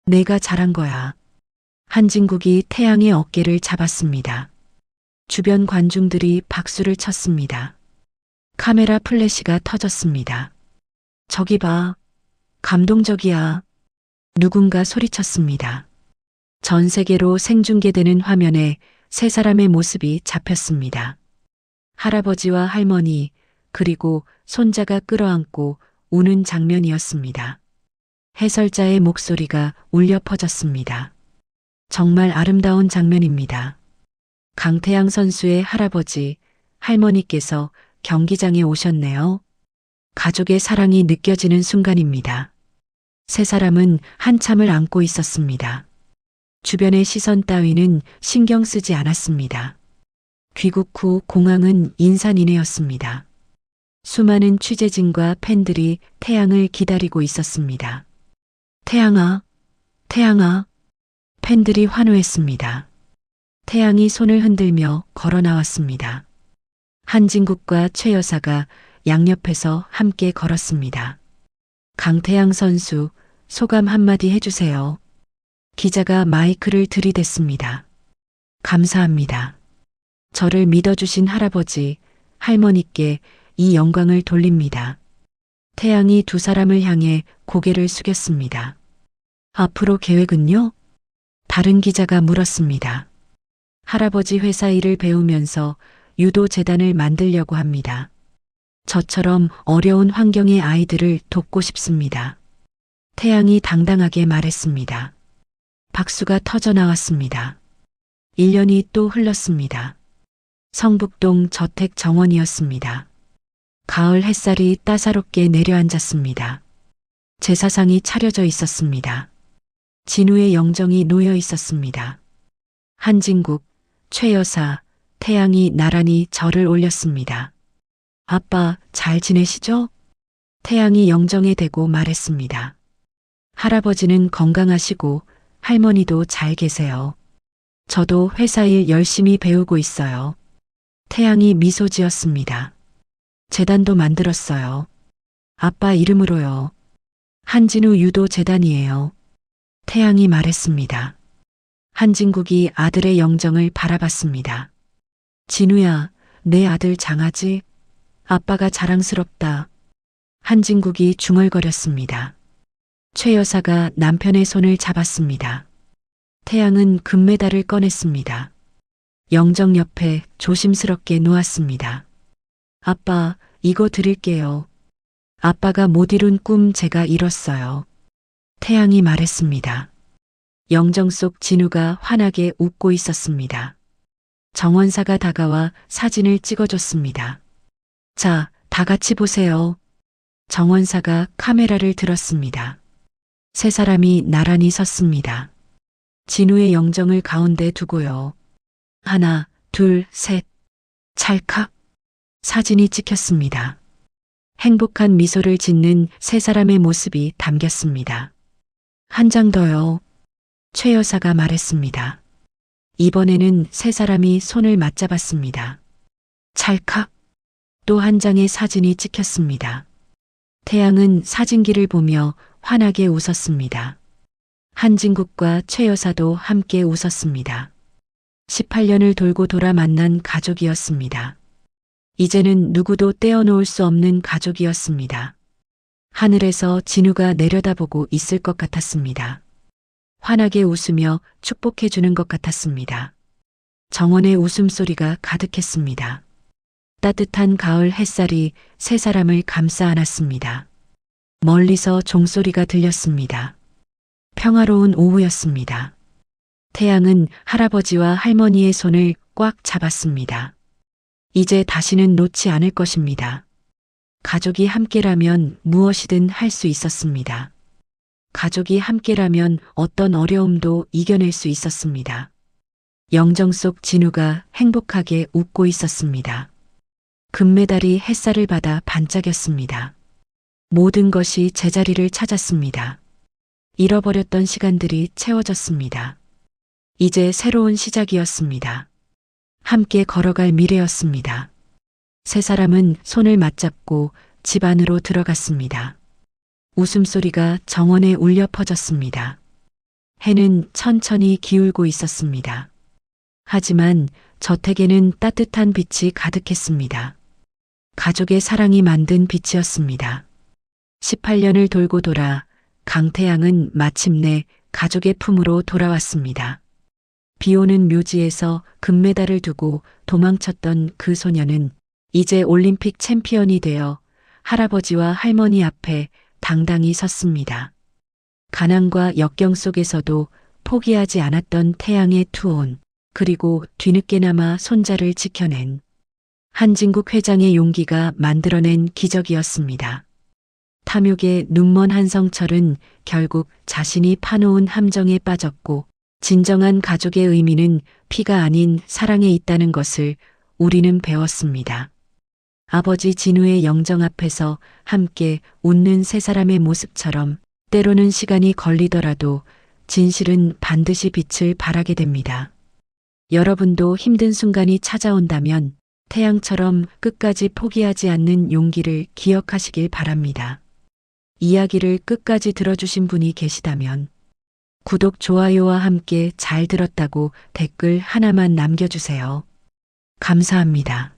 내가 잘한 거야. 한진국이 태양의 어깨를 잡았습니다. 주변 관중들이 박수를 쳤습니다. 카메라 플래시가 터졌습니다. 저기 봐, 감동적이야. 누군가 소리쳤습니다. 전 세계로 생중계되는 화면에 세 사람의 모습이 잡혔습니다. 할아버지와 할머니, 그리고 손자가 끌어안고 우는 장면이었습니다. 해설자의 목소리가 울려 퍼졌습니다. 정말 아름다운 장면입니다. 강태양 선수의 할아버지, 할머니께서 경기장에 오셨네요. 가족의 사랑이 느껴지는 순간입니다. 세 사람은 한참을 안고 있었습니다. 주변의 시선 따위는 신경 쓰지 않았습니다. 귀국 후 공항은 인산인해였습니다. 수많은 취재진과 팬들이 태양을 기다리고 있었습니다. 태양아, 태양아. 팬들이 환호했습니다. 태양이 손을 흔들며 걸어 나왔습니다. 한진국과 최 여사가 양옆에서 함께 걸었습니다. 강태양 선수, 소감 한마디 해주세요. 기자가 마이크를 들이댔습니다. 감사합니다. 저를 믿어주신 할아버지, 할머니께 이 영광을 돌립니다. 태양이 두 사람을 향해 고개를 숙였습니다. 앞으로 계획은요? 다른 기자가 물었습니다. 할아버지 회사 일을 배우면서 유도 재단을 만들려고 합니다. 저처럼 어려운 환경의 아이들을 돕고 싶습니다. 태양이 당당하게 말했습니다. 박수가 터져 나왔습니다. 1년이 또 흘렀습니다. 성북동 저택 정원이었습니다. 가을 햇살이 따사롭게 내려앉았습니다. 제사상이 차려져 있었습니다. 진우의 영정이 놓여 있었습니다. 한진국, 최 여사, 태양이 나란히 절을 올렸습니다. 아빠, 잘 지내시죠? 태양이 영정에 대고 말했습니다. 할아버지는 건강하시고 할머니도 잘 계세요. 저도 회사 일 열심히 배우고 있어요. 태양이 미소 지었습니다. 재단도 만들었어요. 아빠 이름으로요. 한진우 유도 재단이에요. 태양이 말했습니다. 한진국이 아들의 영정을 바라봤습니다. 진우야, 내 아들 장하지? 아빠가 자랑스럽다. 한진국이 중얼거렸습니다. 최 여사가 남편의 손을 잡았습니다. 태양은 금메달을 꺼냈습니다. 영정 옆에 조심스럽게 놓았습니다. 아빠, 이거 드릴게요. 아빠가 못 이룬 꿈 제가 이뤘어요. 태양이 말했습니다. 영정 속 진우가 환하게 웃고 있었습니다. 정원사가 다가와 사진을 찍어줬습니다. 자, 다 같이 보세요. 정원사가 카메라를 들었습니다. 세 사람이 나란히 섰습니다. 진우의 영정을 가운데 두고요. 하나, 둘, 셋. 찰칵. 사진이 찍혔습니다. 행복한 미소를 짓는 세 사람의 모습이 담겼습니다. 한 장 더요. 최 여사가 말했습니다. 이번에는 세 사람이 손을 맞잡았습니다. 찰칵. 또 한 장의 사진이 찍혔습니다. 태양은 사진기를 보며 환하게 웃었습니다. 한진국과 최 여사도 함께 웃었습니다. 18년을 돌고 돌아 만난 가족이었습니다. 이제는 누구도 떼어놓을 수 없는 가족이었습니다. 하늘에서 진우가 내려다보고 있을 것 같았습니다. 환하게 웃으며 축복해 주는 것 같았습니다. 정원의 웃음소리가 가득했습니다. 따뜻한 가을 햇살이 세 사람을 감싸 안았습니다. 멀리서 종소리가 들렸습니다. 평화로운 오후였습니다. 태양은 할아버지와 할머니의 손을 꽉 잡았습니다. 이제 다시는 놓지 않을 것입니다. 가족이 함께라면 무엇이든 할 수 있었습니다. 가족이 함께라면 어떤 어려움도 이겨낼 수 있었습니다. 영정 속 진우가 행복하게 웃고 있었습니다. 금메달이 햇살을 받아 반짝였습니다. 모든 것이 제자리를 찾았습니다. 잃어버렸던 시간들이 채워졌습니다. 이제 새로운 시작이었습니다. 함께 걸어갈 미래였습니다. 세 사람은 손을 맞잡고 집 안으로 들어갔습니다. 웃음소리가 정원에 울려 퍼졌습니다. 해는 천천히 기울고 있었습니다. 하지만 저택에는 따뜻한 빛이 가득했습니다. 가족의 사랑이 만든 빛이었습니다. 18년을 돌고 돌아 강태양은 마침내 가족의 품으로 돌아왔습니다. 비오는 묘지에서 금메달을 두고 도망쳤던 그 소녀는 이제 올림픽 챔피언이 되어 할아버지와 할머니 앞에 당당히 섰습니다. 가난과 역경 속에서도 포기하지 않았던 태양의 투혼, 그리고 뒤늦게나마 손자를 지켜낸 한진국 회장의 용기가 만들어낸 기적이었습니다. 탐욕의 눈먼 한성철은 결국 자신이 파놓은 함정에 빠졌고 진정한 가족의 의미는 피가 아닌 사랑에 있다는 것을 우리는 배웠습니다. 아버지 진우의 영정 앞에서 함께 웃는 세 사람의 모습처럼 때로는 시간이 걸리더라도 진실은 반드시 빛을 발하게 됩니다. 여러분도 힘든 순간이 찾아온다면 태양처럼 끝까지 포기하지 않는 용기를 기억하시길 바랍니다. 이야기를 끝까지 들어주신 분이 계시다면 구독, 좋아요와 함께 잘 들었다고 댓글 하나만 남겨주세요. 감사합니다.